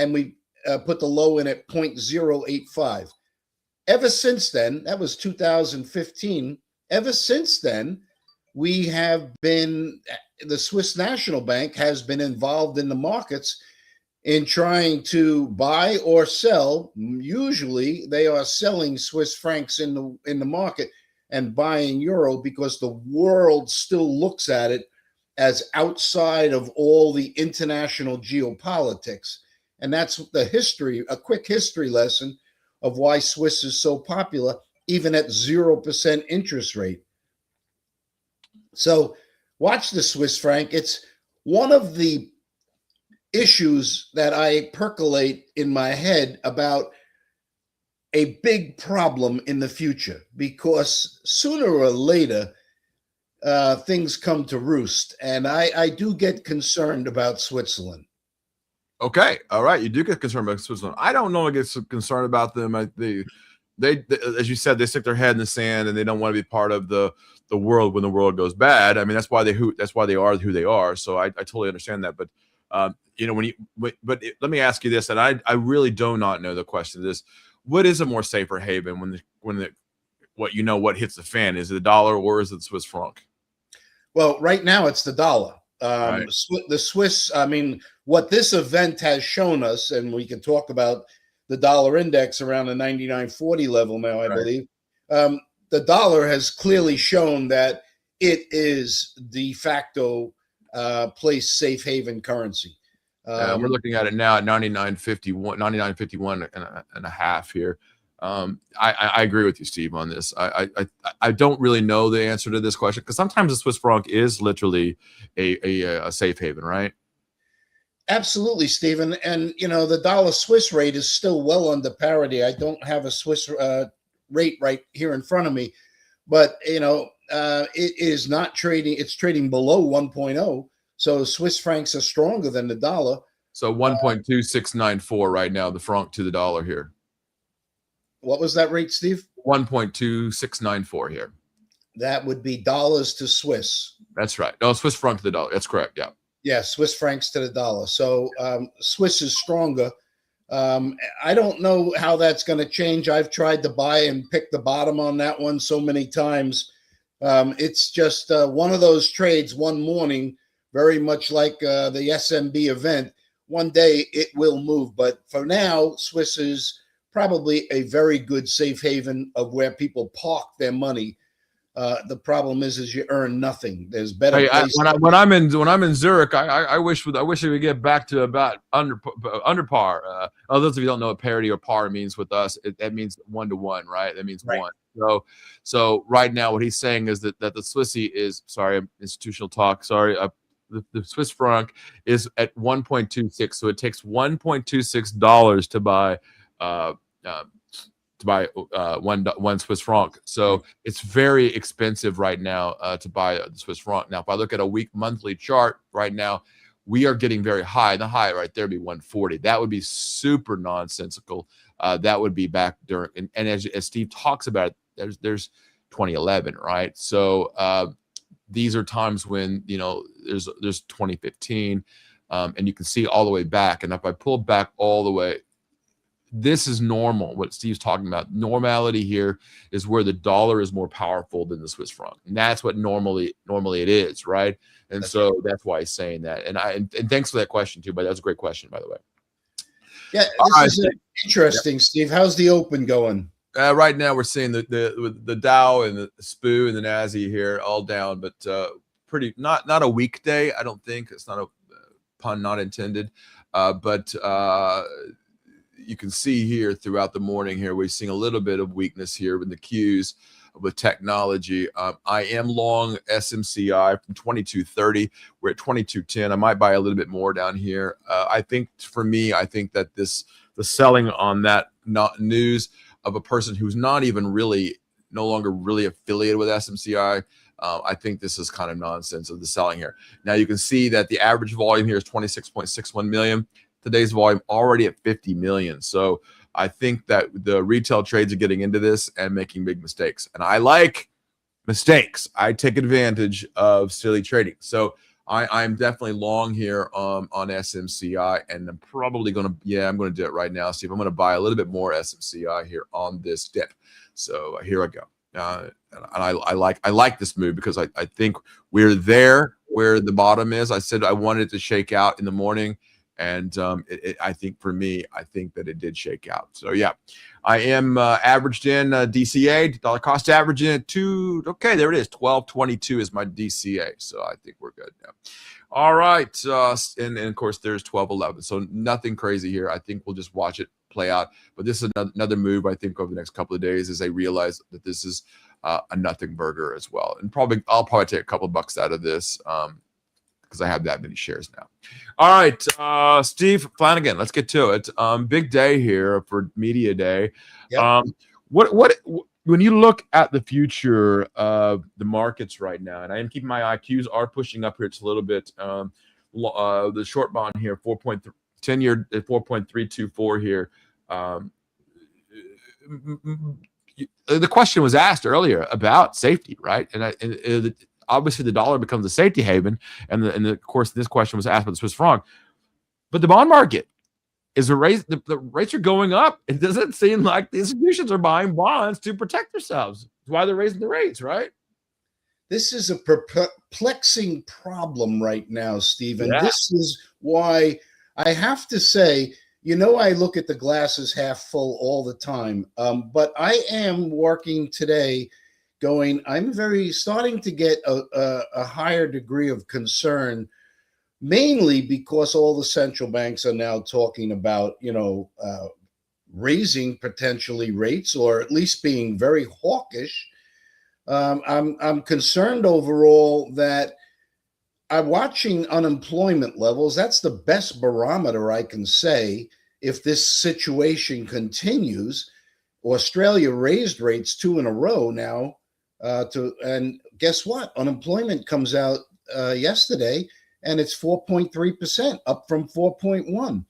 we put the low in at 0.085. Ever since then, that was 2015, ever since then, we have been, the Swiss National Bank has been involved in the markets in trying to buy or sell. Usually they are selling Swiss francs in the market and buying euro because the world still looks at it as outside of all the international geopolitics. And that's the history, a quick history lesson of why Swiss is so popular, even at 0% interest rate. So watch the Swiss franc. It's one of the issues that I percolate in my head about a big problem in the future, because sooner or later, things come to roost. And I do get concerned about Switzerland. Okay. All right. You do get concerned about Switzerland. I don't know. I get concerned about them. They, as you said, they stick their head in the sand and they don't want to be part of the world when the world goes bad. I mean, that's why they are who they are. So I totally understand that. But, let me ask you this, and I really do not know the question of this. What is a more safer haven what hits the fan? Is it the dollar or is it the Swiss franc? Well, right now it's the dollar. Right. The Swiss, I mean, what this event has shown us, and we can talk about the dollar index around the 99.40 level now, I believe. The dollar has clearly shown that it is de facto place safe haven currency. We're looking at it now at 99.51 and a half here. I agree with you, Steve, on this. I don't really know the answer to this question, because sometimes the Swiss franc is literally a safe haven, right? Absolutely, Stephen. And the dollar Swiss rate is still well under parity. I don't have a Swiss rate right here in front of me, but it is not trading. It's trading below 1.0. So Swiss francs are stronger than the dollar. So 1.2694 right now, the franc to the dollar here. What was that rate, Steve? 1.2694 here. That would be dollars to Swiss. That's right. No, Swiss franc to the dollar. That's correct. Yeah. Yeah, Swiss francs to the dollar. So Swiss is stronger. I don't know how that's going to change. I've tried to buy and pick the bottom on that one so many times. It's just one of those trades one morning, very much like the SMB event. One day it will move. But for now, Swiss is probably a very good safe haven of where people park their money. The problem is you earn nothing. There's better places. When I'm in Zurich, I wish we would get back to about under par. Those of you who don't know what parity or par means with us, that means 1-to-1, right? That means right. 1. So right now, what he's saying is that the Swissy is, sorry, institutional talk. Sorry, the Swiss franc is at 1.26. So it takes $1.26 to buy. One Swiss franc. So it's very expensive right now to buy the Swiss franc. Now, if I look at a monthly chart right now, we are getting very high. The high right there would be 140. That would be super nonsensical. That would be back during, and as Steve talks about it, there's 2011, right? So these are times when, there's 2015, and you can see all the way back. And if I pull back all the way, this is normal. What Steve's talking about, normality here is where the dollar is more powerful than the Swiss franc, and that's what normally it is, right? And so that's why he's saying that. And thanks for that question too. But that's a great question, by the way. Yeah, this is interesting, Steve. How's the open going? Right now, we're seeing the Dow and the SPU and the NASI here all down, but pretty not a weekday. I don't think it's not a pun not intended, but you can see here throughout the morning here we're seeing a little bit of weakness here with the Qs with technology. I am long SMCI from 2230. We're at 2210. I might buy a little bit more down here. I think for me, I think that the selling on that news of a person who's not even really no longer really affiliated with SMCI. I think this is kind of nonsense of the selling here. Now you can see that the average volume here is 26.61 million. Today's volume already at 50 million. So I think that the retail trades are getting into this and making big mistakes. And I like mistakes. I take advantage of silly trading. So I'm definitely long here on SMCI, and I'm probably going to, I'm going to do it right now, Steve. I'm going to buy a little bit more SMCI here on this dip. So here I go. And I like this move because I think we're there where the bottom is. I said I wanted it to shake out in the morning. And I think for me, I think that it did shake out. So yeah, I am averaged in DCA, dollar cost average in okay, there it is. 1222 is my DCA. So I think we're good now. All right. And of course, there's 1211. So nothing crazy here. I think we'll just watch it play out. But this is another move, I think, over the next couple of days as they realize that this is a nothing burger as well. And I'll probably take a couple of bucks out of this. Because I have that many shares now. All right, Steve Flanagan, let's get to it. Big day here for Media Day. Yep. What when you look at the future of the markets right now, and I am keeping my IQs are pushing up here just a little bit. The short bond here, 10-year 4.324 here. The question was asked earlier about safety, right? And obviously, the dollar becomes a safety haven, and of course, this question was asked about the Swiss franc. But the bond market is the rates are going up. It doesn't seem like the institutions are buying bonds to protect themselves. That's why they're raising the rates, right? This is a perplexing problem right now, Stephen. Yeah. This is why I have to say, I look at the glasses half full all the time, but I am working today. I'm starting to get a higher degree of concern, mainly because all the central banks are now talking about, raising potentially rates or at least being very hawkish. I'm concerned overall that I'm watching unemployment levels. That's the best barometer I can say if this situation continues. Australia raised rates 2 in a row now. And guess what? Unemployment comes out yesterday, and it's 4.3%, up from 4.1.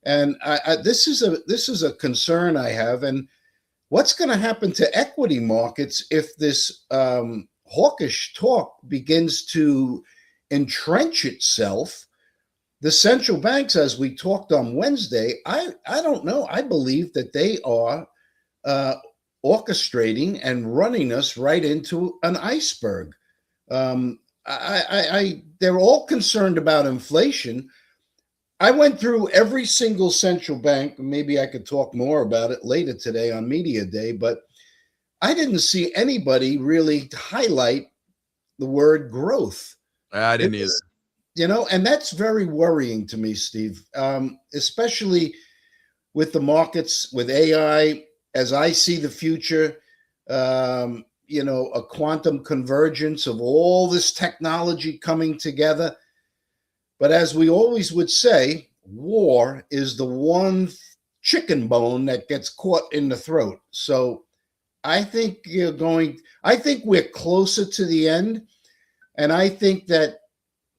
And this is a concern I have. And what's going to happen to equity markets if this hawkish talk begins to entrench itself? The central banks, as we talked on Wednesday, I don't know. I believe that they are orchestrating and running us right into an iceberg. They're all concerned about inflation. I went through every single central bank. Maybe I could talk more about it later today on Media Day, but I didn't see anybody really highlight the word growth. I didn't either. And that's very worrying to me, Steve, especially with the markets, with AI. As I see the future, a quantum convergence of all this technology coming together. But as we always would say, war is the one chicken bone that gets caught in the throat. So I think we're closer to the end. And I think that,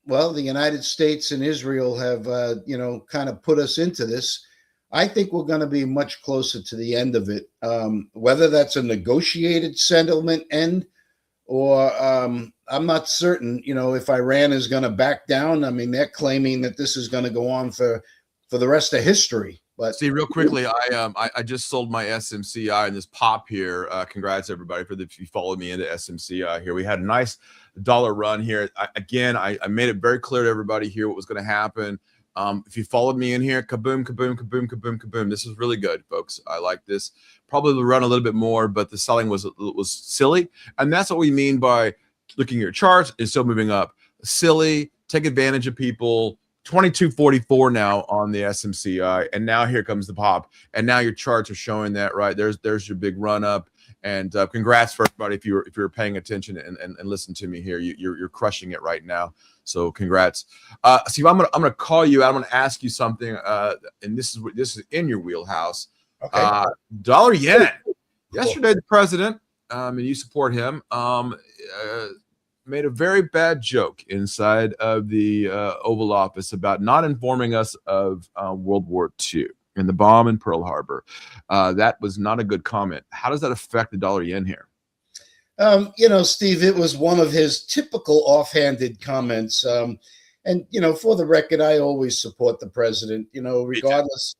the United States and Israel have, kind of put us into this. I think we're going to be much closer to the end of it, whether that's a negotiated settlement end or I'm not certain, if Iran is going to back down. I mean, they're claiming that this is going to go on for the rest of history. But see, real quickly, I just sold my SMCI in this pop here. Congrats everybody if you followed me into SMCI here. We had a nice dollar run here. I made it very clear to everybody here what was going to happen. If you followed me in here, kaboom, kaboom, kaboom, kaboom, kaboom. This is really good, folks. I like this. Probably will run a little bit more, but the selling was silly, and that's what we mean by looking at your charts and still moving up. Silly, take advantage of people. 2244 now on the SMCI, and now here comes the pop, and now your charts are showing that, right? There's your big run up, and congrats for everybody if you're paying attention and listen to me here. You're crushing it right now, so congrats. Steve, I'm gonna call you out. I'm gonna ask you something, and this is in your wheelhouse. okay. Dollar yen. Yesterday, the president, and you support him, made a very bad joke inside of the Oval Office about not informing us of World War II and the bomb in Pearl Harbor. That was not a good comment. How does that affect the dollar yen here? Steve, it was one of his typical offhanded comments. And for the record, I always support the president, regardless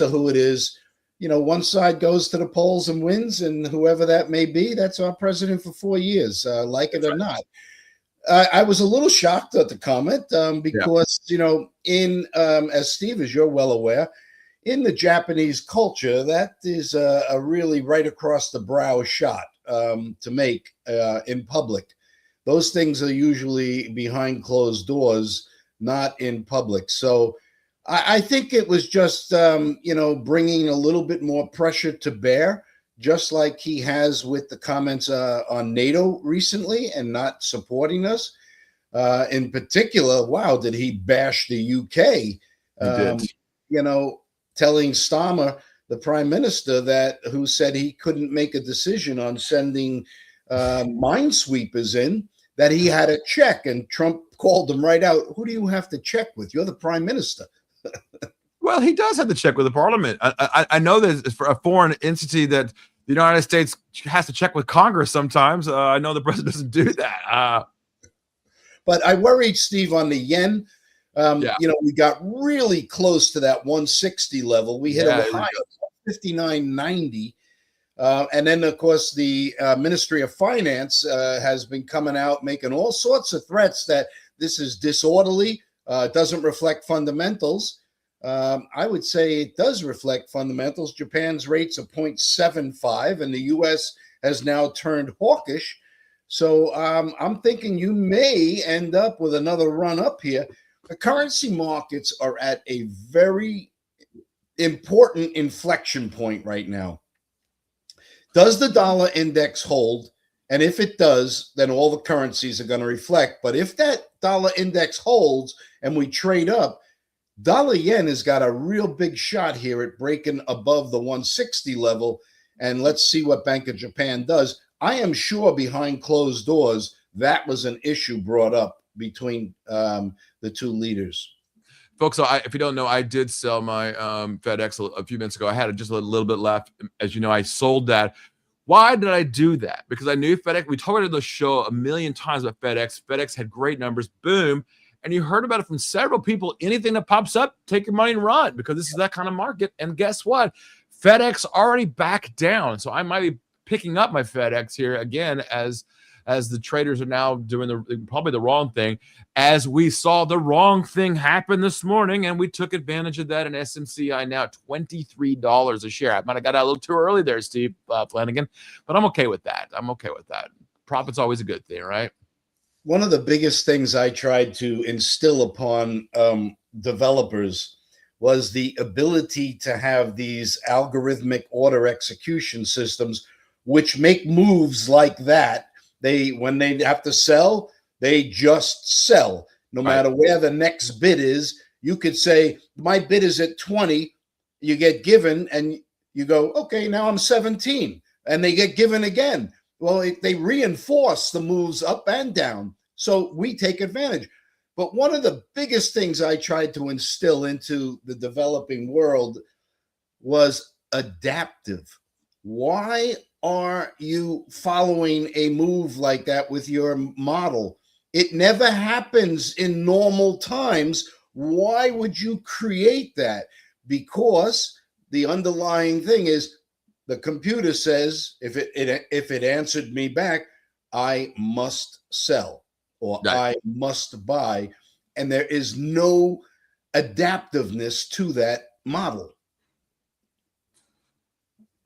of who it is. One side goes to the polls and wins, and whoever that may be, that's our president for 4 years, like it or not. I was a little shocked at the comment because, as Steve, as you're well aware, in the Japanese culture, that is a really right across the brow shot to make in public. Those things are usually behind closed doors, not in public. So I think it was just, bringing a little bit more pressure to bear, just like he has with the comments on NATO recently and not supporting us. In particular, wow, did he bash the UK? He did. Telling Starmer, the prime minister, who said he couldn't make a decision on sending minesweepers in, that he had a check, and Trump called him right out. Who do you have to check with? You're the prime minister. Well, he does have to check with the parliament. I know that for a foreign entity that the United States has to check with Congress sometimes. I know the president doesn't do that. But I worried, Steve, on the yen. We got really close to that 160 level. We hit a high of 59.90. And then, of course, the Ministry of Finance has been coming out making all sorts of threats that this is disorderly, doesn't reflect fundamentals. I would say it does reflect fundamentals. Japan's rates are 0.75, and the U.S. has now turned hawkish. So I'm thinking you may end up with another run up here. The currency markets are at a very important inflection point right now. Does the dollar index hold? And if it does, then all the currencies are going to reflect. But if that dollar index holds and we trade up, dollar yen has got a real big shot here at breaking above the 160 level. And let's see what Bank of Japan does. I am sure behind closed doors, that was an issue brought up between the two leaders. Folks, so if you don't know, I did sell my FedEx a few minutes ago. I had just a little bit left. As you know, I sold that. Why did I do that? Because I knew FedEx. We talked about the show a million times about FedEx. FedEx had great numbers. Boom. And you heard about it from several people. Anything that pops up, take your money and run, because this is that kind of market. And guess what? FedEx already backed down. So I might be picking up my FedEx here again as the traders are now doing probably the wrong thing, as we saw the wrong thing happen this morning, and we took advantage of that in SMCI now at $23 a share. I might have got out a little too early there, Steve Flanagan, but I'm okay with that. Profit's always a good thing, right? One of the biggest things I tried to instill upon developers was the ability to have these algorithmic order execution systems, which make moves like that. When they have to sell, they just sell. No matter where the next bid is, you could say, my bid is at 20. You get given and you go, okay, now I'm 17. And they get given again. Well, they reinforce the moves up and down. So we take advantage. But one of the biggest things I tried to instill into the developing world was adaptive. Why are you following a move like that with your model? It never happens in normal times. Why would you create that? because the underlying thing is the computer says if it answered me back, I must sell or Right. I must buy, and there is no adaptiveness to that model.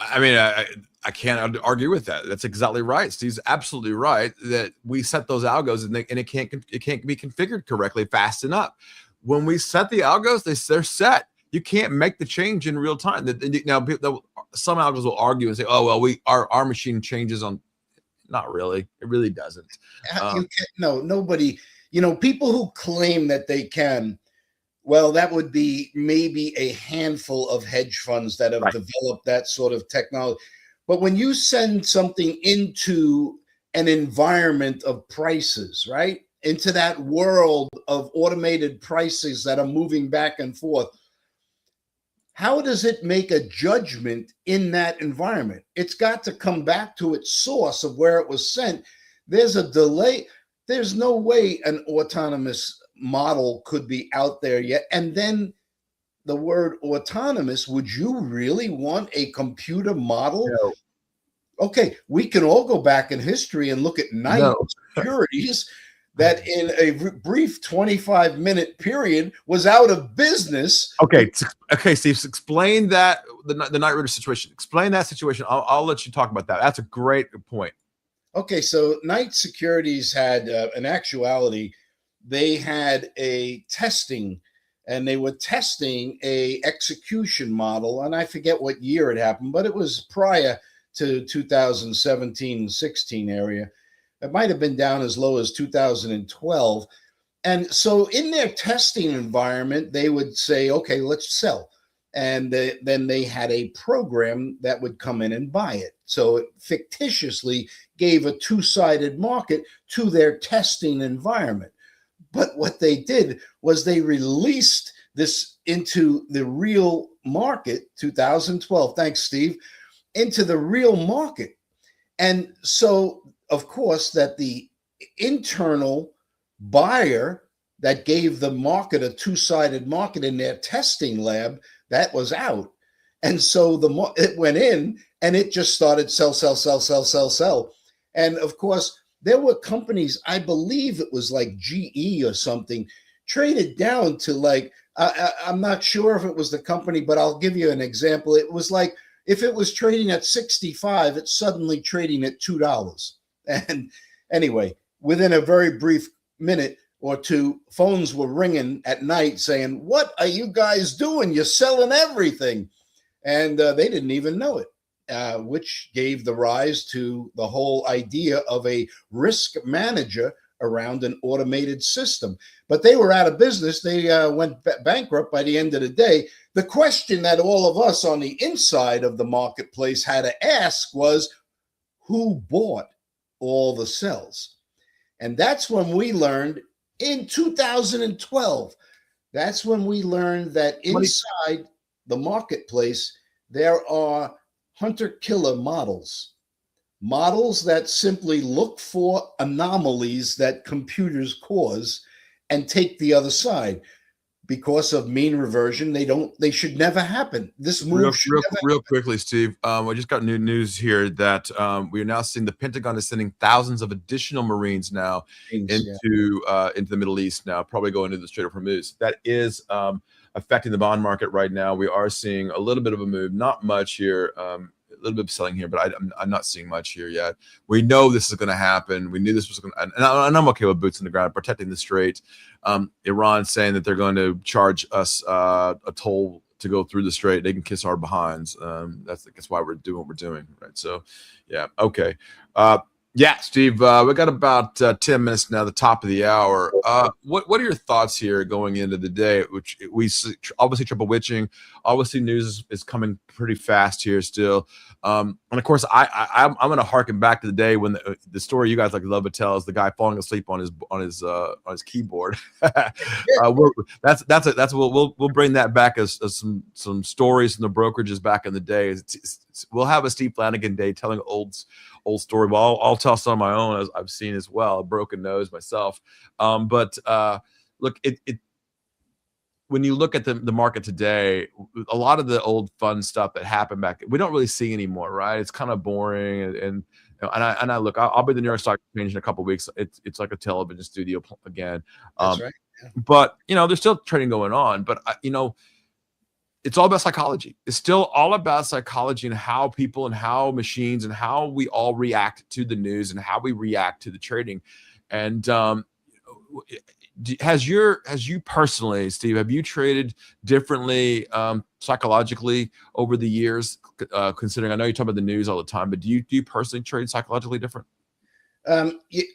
I mean, I can't argue with that. That's exactly right. Steve's absolutely right that we set those algos and it can't be configured correctly fast enough. When we set the algos, they're set. You can't make the change in real time. Now, some algos will argue and say, "Oh, well, our machine changes on." Not really. It really doesn't. No, nobody. People who claim that they can. Well, that would be maybe a handful of hedge funds that have developed that sort of technology. But when you send something into an environment of prices, right, into that world of automated prices that are moving back and forth, how does it make a judgment in that environment? It's got to come back to its source of where it was sent. There's a delay. There's no way an autonomous model could be out there yet. And then the word autonomous, would you really want a computer model? No. Okay, we can all go back in history and look at Knight Securities that in a brief 25-minute period was out of business. Okay, Steve, explain that, the Knight Ridder situation. Explain that situation. I'll let you talk about that. That's a great point. Okay, so Knight Securities had, in actuality, they had a testing, and they were testing a execution model, and I forget what year it happened, but it was prior to 2017-16 area. It might have been down as low as 2012. And so in their testing environment, they would say, okay, let's sell. And then they had a program that would come in and buy it. So it fictitiously gave a two-sided market to their testing environment. But what they did was they released this into the real market, 2012, thanks, Steve, into the real market. And so, of course, that the internal buyer that gave the market a two-sided market in their testing lab, that was out. And so it went in and it just started sell. And of course, there were companies, I believe it was like GE or something, traded down to like, I'm not sure if it was the company, but I'll give you an example. It was like, if it was trading at 65, it's suddenly trading at $2. And anyway, within a very brief minute or two, phones were ringing at night saying, what are you guys doing? You're selling everything. And they didn't even know it. Which gave the rise to the whole idea of a risk manager around an automated system. But they were out of business. They went bankrupt by the end of the day. The question that all of us on the inside of the marketplace had to ask was, who bought all the cells? And that's when we learned in 2012, that's when we learned that inside the marketplace, there are hunter-killer models that simply look for anomalies that computers cause and take the other side. Because of mean reversion, they should never happen. This move real quickly, Steve. I just got new news here that we are now seeing the Pentagon is sending thousands of additional Marines now into the Middle East now, probably going into the Strait of Hormuz. That is affecting the bond market right now. We are seeing a little bit of a move, not much here. A little bit of selling here, but I'm not seeing much here yet. We know this is going to happen. We knew this was going to, and I'm okay with boots on the ground, protecting the strait. Iran saying that they're going to charge us a toll to go through the strait. They can kiss our behinds. That's why we're doing what we're doing, right? So, yeah, okay. Yeah, Steve, we got about 10 minutes now, the top of the hour. What are your thoughts here going into the day? Which we see, obviously triple witching. Obviously, news is coming pretty fast here still. And of course, I'm going to harken back to the day when the story you guys like to love to tell is the guy falling asleep on his keyboard. We'll bring that back as some stories from the brokerages back in the day. We'll have a Steve Flanagan day telling old story. Well, I'll tell some of my own as I've seen as well. A broken nose myself. Look, when you look at the market today, a lot of the old fun stuff that happened back, we don't really see anymore, right? It's kind of boring, and I look, I'll be the New York Stock Exchange in a couple of weeks. It's like a television studio again. That's right. Yeah. But there's still trading going on. But it's all about psychology. It's still all about psychology and how people and how machines and how we all react to the news and how we react to the trading. And has you personally, Steve, have you traded differently psychologically over the years? Considering, I know you talk about the news all the time, but do you personally trade psychologically different?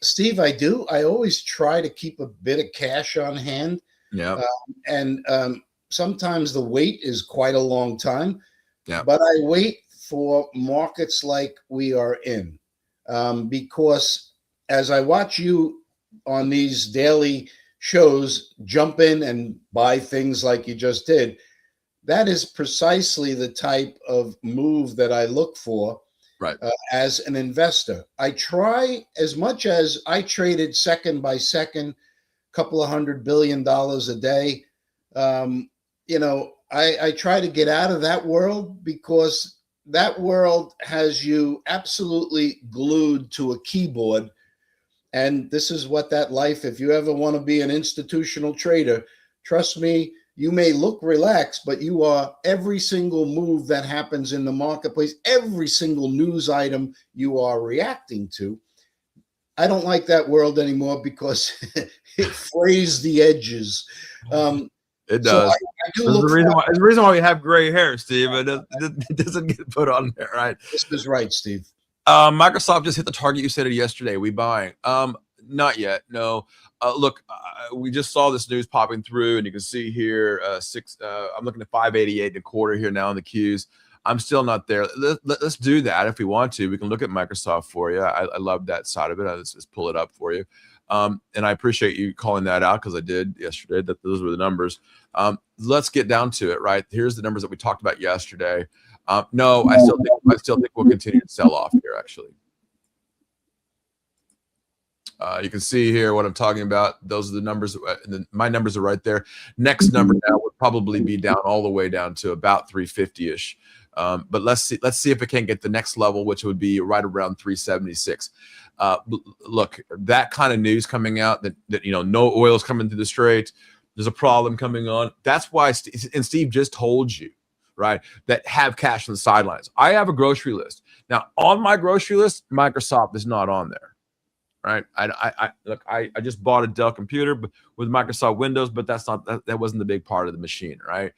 Steve, I do. I always try to keep a bit of cash on hand. Yeah. And sometimes the wait is quite a long time. Yeah. But I wait for markets like we are in, because as I watch you on these daily shows jump in and buy things like you just did, that is precisely the type of move that I look for. Right. As an investor, I try, as much as I traded second by second, couple of $100 billion a day. I try to get out of that world, because that world has you absolutely glued to a keyboard. And this is what that life, if you ever want to be an institutional trader, trust me, you may look relaxed, but you are every single move that happens in the marketplace, every single news item you are reacting to. I don't like that world anymore because it frays the edges. It does. So I do look there's the reason why we have gray hair, Steve. It doesn't get put on there, right? This is right, Steve. Microsoft just hit the target you said it yesterday. We buying? Not yet. No. Look, we just saw this news popping through, and you can see here I'm looking at 588 and a quarter here now in the Qs. I'm still not there. Let's do that if we want to. We can look at Microsoft for you. I love that side of it. Let's just pull it up for you. And I appreciate you calling that out, because I did yesterday. Those were the numbers. Let's get down to it. Right, here's the numbers that we talked about yesterday. No, I still think we'll continue to sell off here. Actually, you can see here what I'm talking about. Those are the numbers. My numbers are right there. Next number now would probably be down all the way down to about 350-ish. But let's see if it can get the next level, which would be right around 376. Look, that kind of news coming out that no oil is coming through the strait. There's a problem coming on. That's why, and Steve just told you, right, that have cash on the sidelines. I have a grocery list. Now, on my grocery list, Microsoft is not on there, right? I just bought a Dell computer with Microsoft Windows, but that wasn't the big part of the machine, right?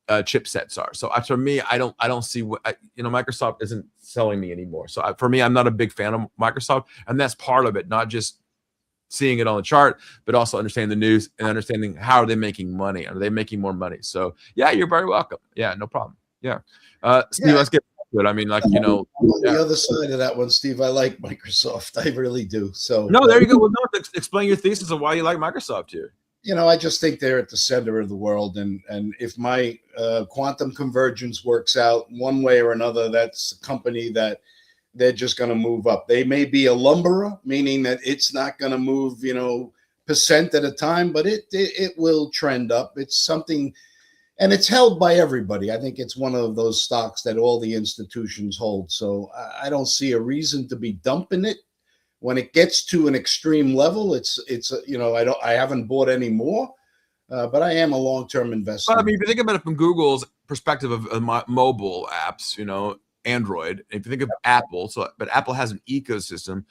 Chipsets are. So for me, I don't see what Microsoft isn't selling me anymore. So for me, I'm not a big fan of Microsoft, and that's part of it. Not just seeing it on the chart, but also understanding the news and understanding how are they making money. Are they making more money? So yeah, you're very welcome. Yeah, no problem. Yeah, Steve, let's get to it. I mean, the other side of that one, Steve, I like Microsoft. I really do. So no, there you go. Well, no, explain your thesis of why you like Microsoft here. I just think they're at the center of the world, and if my quantum convergence works out one way or another, that's a company that they're just going to move up. They may be a lumberer, meaning that it's not going to move, percent at a time, but it will trend up. It's something, and it's held by everybody. I think it's one of those stocks that all the institutions hold. So I don't see a reason to be dumping it. When it gets to an extreme level, I haven't bought any more, but I am a long-term investor. Well, I mean, if you think about it from Google's perspective of mobile apps, Android. If you think of Apple, but Apple has an ecosystem.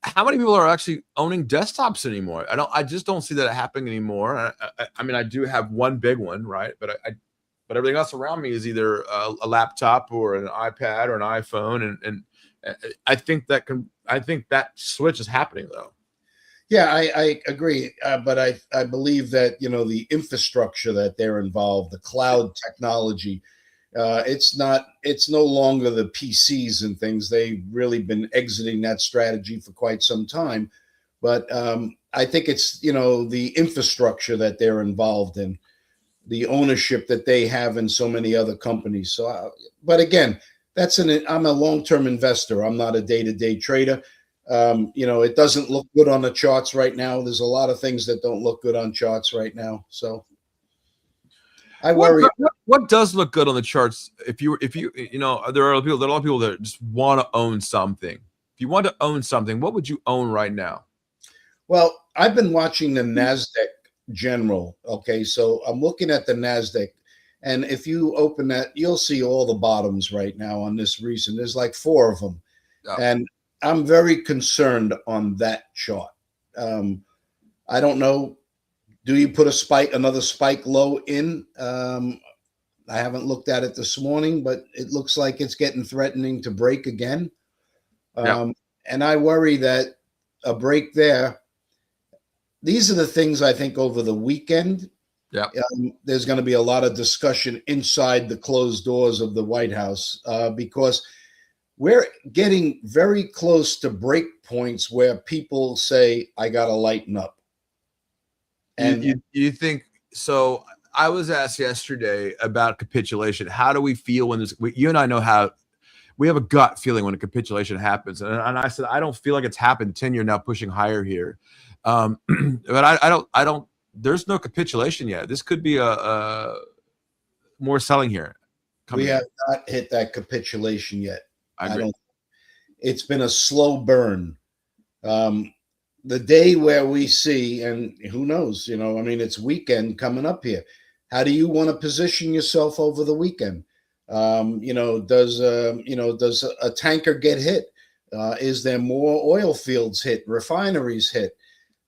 How many people are actually owning desktops anymore? I just don't see that happening anymore. I mean, I do have one big one, right? But everything else around me is either a laptop or an iPad or an iPhone, and I think that switch is happening though. Yeah, I agree. But I believe that, the infrastructure that they're involved, the cloud technology, it's no longer the PCs and things. They've really been exiting that strategy for quite some time. But I think it's, the infrastructure that they're involved in, the ownership that they have in so many other companies. So, but again, I'm a long-term investor. I'm not a day-to-day trader. It doesn't look good on the charts right now. There's a lot of things that don't look good on charts right now. So, I worry. What does look good on the charts? If you there are a lot of people that just want to own something. If you want to own something, what would you own right now? Well, I've been watching the NASDAQ general. Okay, so I'm looking at the NASDAQ, and if you open that, you'll see all the bottoms right now on this recent. There's like 4 of them, and I'm very concerned on that chart. I don't know. Do you put another spike low in? I haven't looked at it this morning, but it looks like it's getting threatening to break again. And I worry that a break there. These are the things I think over the weekend. There's going to be a lot of discussion inside the closed doors of the White House because we're getting very close to break points where people say, I got to lighten up. And you think so? I was asked yesterday about capitulation. How do we feel when you and I know how we have a gut feeling when a capitulation happens. And I said, I don't feel like it's happened. 10-year now pushing higher here. But I don't, there's no capitulation yet. This could be a more selling here. We have not hit that capitulation yet. It's been a slow burn. The day where we see, and who knows, it's weekend coming up here. How do you want to position yourself over the weekend? Does a tanker get hit? Is there more oil fields hit, refineries hit?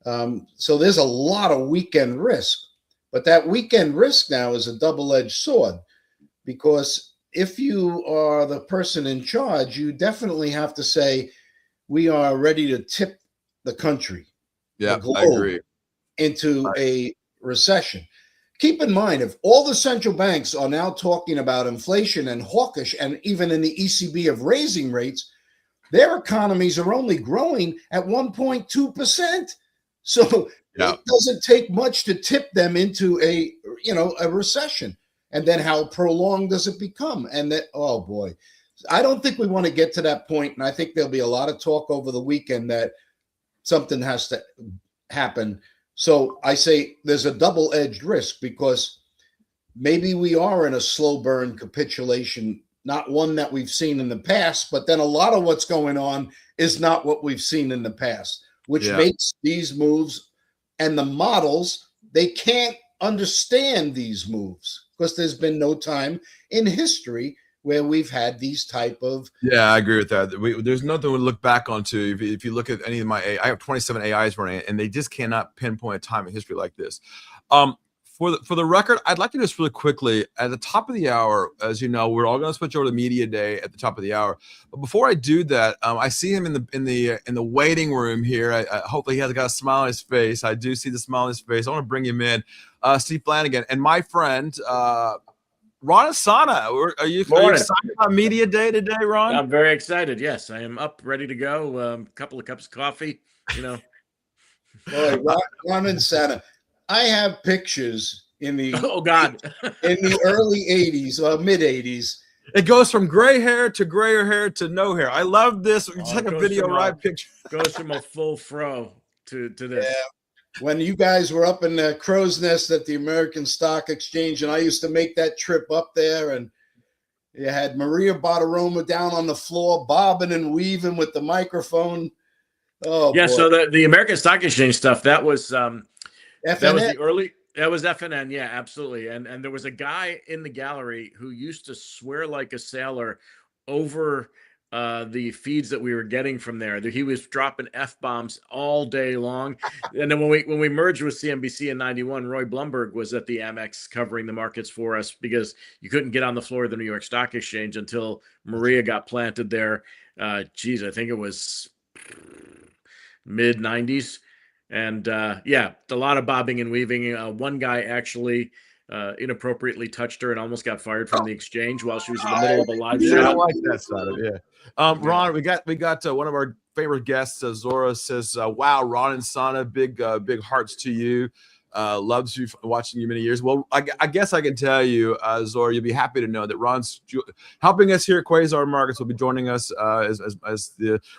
So there's a lot of weekend risk, but that weekend risk now is a double-edged sword, because if you are the person in charge, you definitely have to say, we are ready to tip the country, I agree, into a recession. Keep in mind, if all the central banks are now talking about inflation and hawkish, and even in the ECB of raising rates, their economies are only growing at 1.2%. So it doesn't take much to tip them into a recession. And then how prolonged does it become? And that, oh boy, I don't think we want to get to that point. And I think there'll be a lot of talk over the weekend that something has to happen. So I say there's a double-edged risk, because maybe we are in a slow burn capitulation, not one that we've seen in the past, but then a lot of what's going on is not what we've seen in the past, which makes these moves, and the models, they can't understand these moves because there's been no time in history where we've had these type of. I agree with that. There's nothing to look back onto. If you look at any of my, I have 27 AIs running, and they just cannot pinpoint a time in history like this. For the record, I'd like to just really quickly at the top of the hour, as you know, we're all going to switch over to media day at the top of the hour. But before I do that, I see him in the waiting room here. Hopefully he has got a smile on his face. I do see the smile on his face. I want to bring him in, Steve Flanagan, and my friend Ron Asana. Are you excited about media day today, Ron? I'm very excited. Yes, I am up, ready to go. A couple of cups of coffee. Boy, Ron Asana. I have pictures in the in the early 80s or mid 80s. It goes from gray hair to grayer hair to no hair. I love this. It's like a video ride picture. Goes from a full fro to this. Yeah. When you guys were up in the crow's nest at the American Stock Exchange, and I used to make that trip up there, and you had Maria Bartiromo down on the floor, bobbing and weaving with the microphone. Oh, yeah. boy. So the American Stock Exchange stuff, that was FNN? That was FNN. Yeah, absolutely. And there was a guy in the gallery who used to swear like a sailor over the feeds that we were getting from there. He was dropping F-bombs all day long. And then when we merged with CNBC in 91, Roy Blumberg was at the Amex covering the markets for us, because you couldn't get on the floor of the New York Stock Exchange until Maria got planted there. I think it was mid 90s. And a lot of bobbing and weaving. One guy actually inappropriately touched her and almost got fired from the exchange while she was in the middle of a live show. I don't like that side of it. Yeah. Ron, we got one of our favorite guests. Zora says, "Wow, Ron and Sana, big hearts to you." Loves you, watching you many years. Well, I guess I can tell you, Zora, you'll be happy to know that Ron's helping us here at Quasar Markets. Will be joining us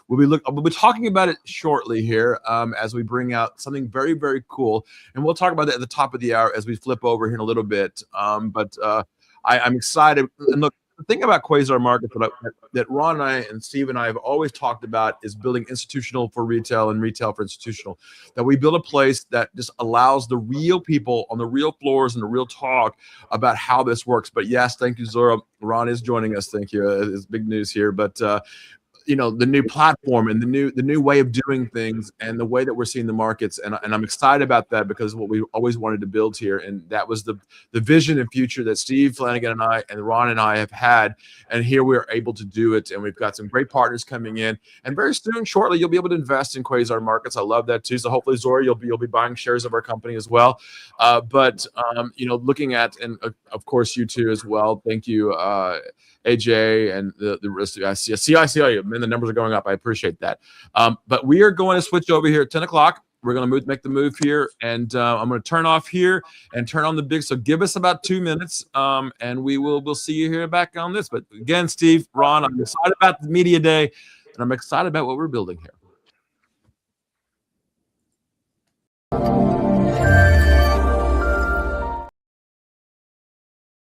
we'll be talking about it shortly here as we bring out something very, very cool, and we'll talk about that at the top of the hour as we flip over here in a little bit. I'm excited. And look, the thing about Quasar Markets that Ron and I and Steve and I have always talked about is building institutional for retail and retail for institutional. That we build a place that just allows the real people on the real floors and the real talk about how this works. But yes, thank you, Zora. Ron is joining us. Thank you. It's big news here. But the new platform and the new way of doing things and the way that we're seeing the markets, and I'm excited about that, because what we always wanted to build here, and that was the vision and future that Steve Flanagan and I and Ron and I have had, and here we're able to do it, and we've got some great partners coming in, and very soon, shortly, you'll be able to invest in Quasar Markets. I love that too. So hopefully, Zora, you'll be buying shares of our company as well. Looking at, and of course you too as well. Thank you, AJ, and the rest of you. I see you. Man, the numbers are going up. I appreciate that. But we are going to switch over here at 10 o'clock. We're going to make the move here, and I'm going to turn off here and turn on the big. So give us about 2 minutes, and we'll see you here back on this. But again, Steve, Ron, I'm excited about the media day, and I'm excited about what we're building here.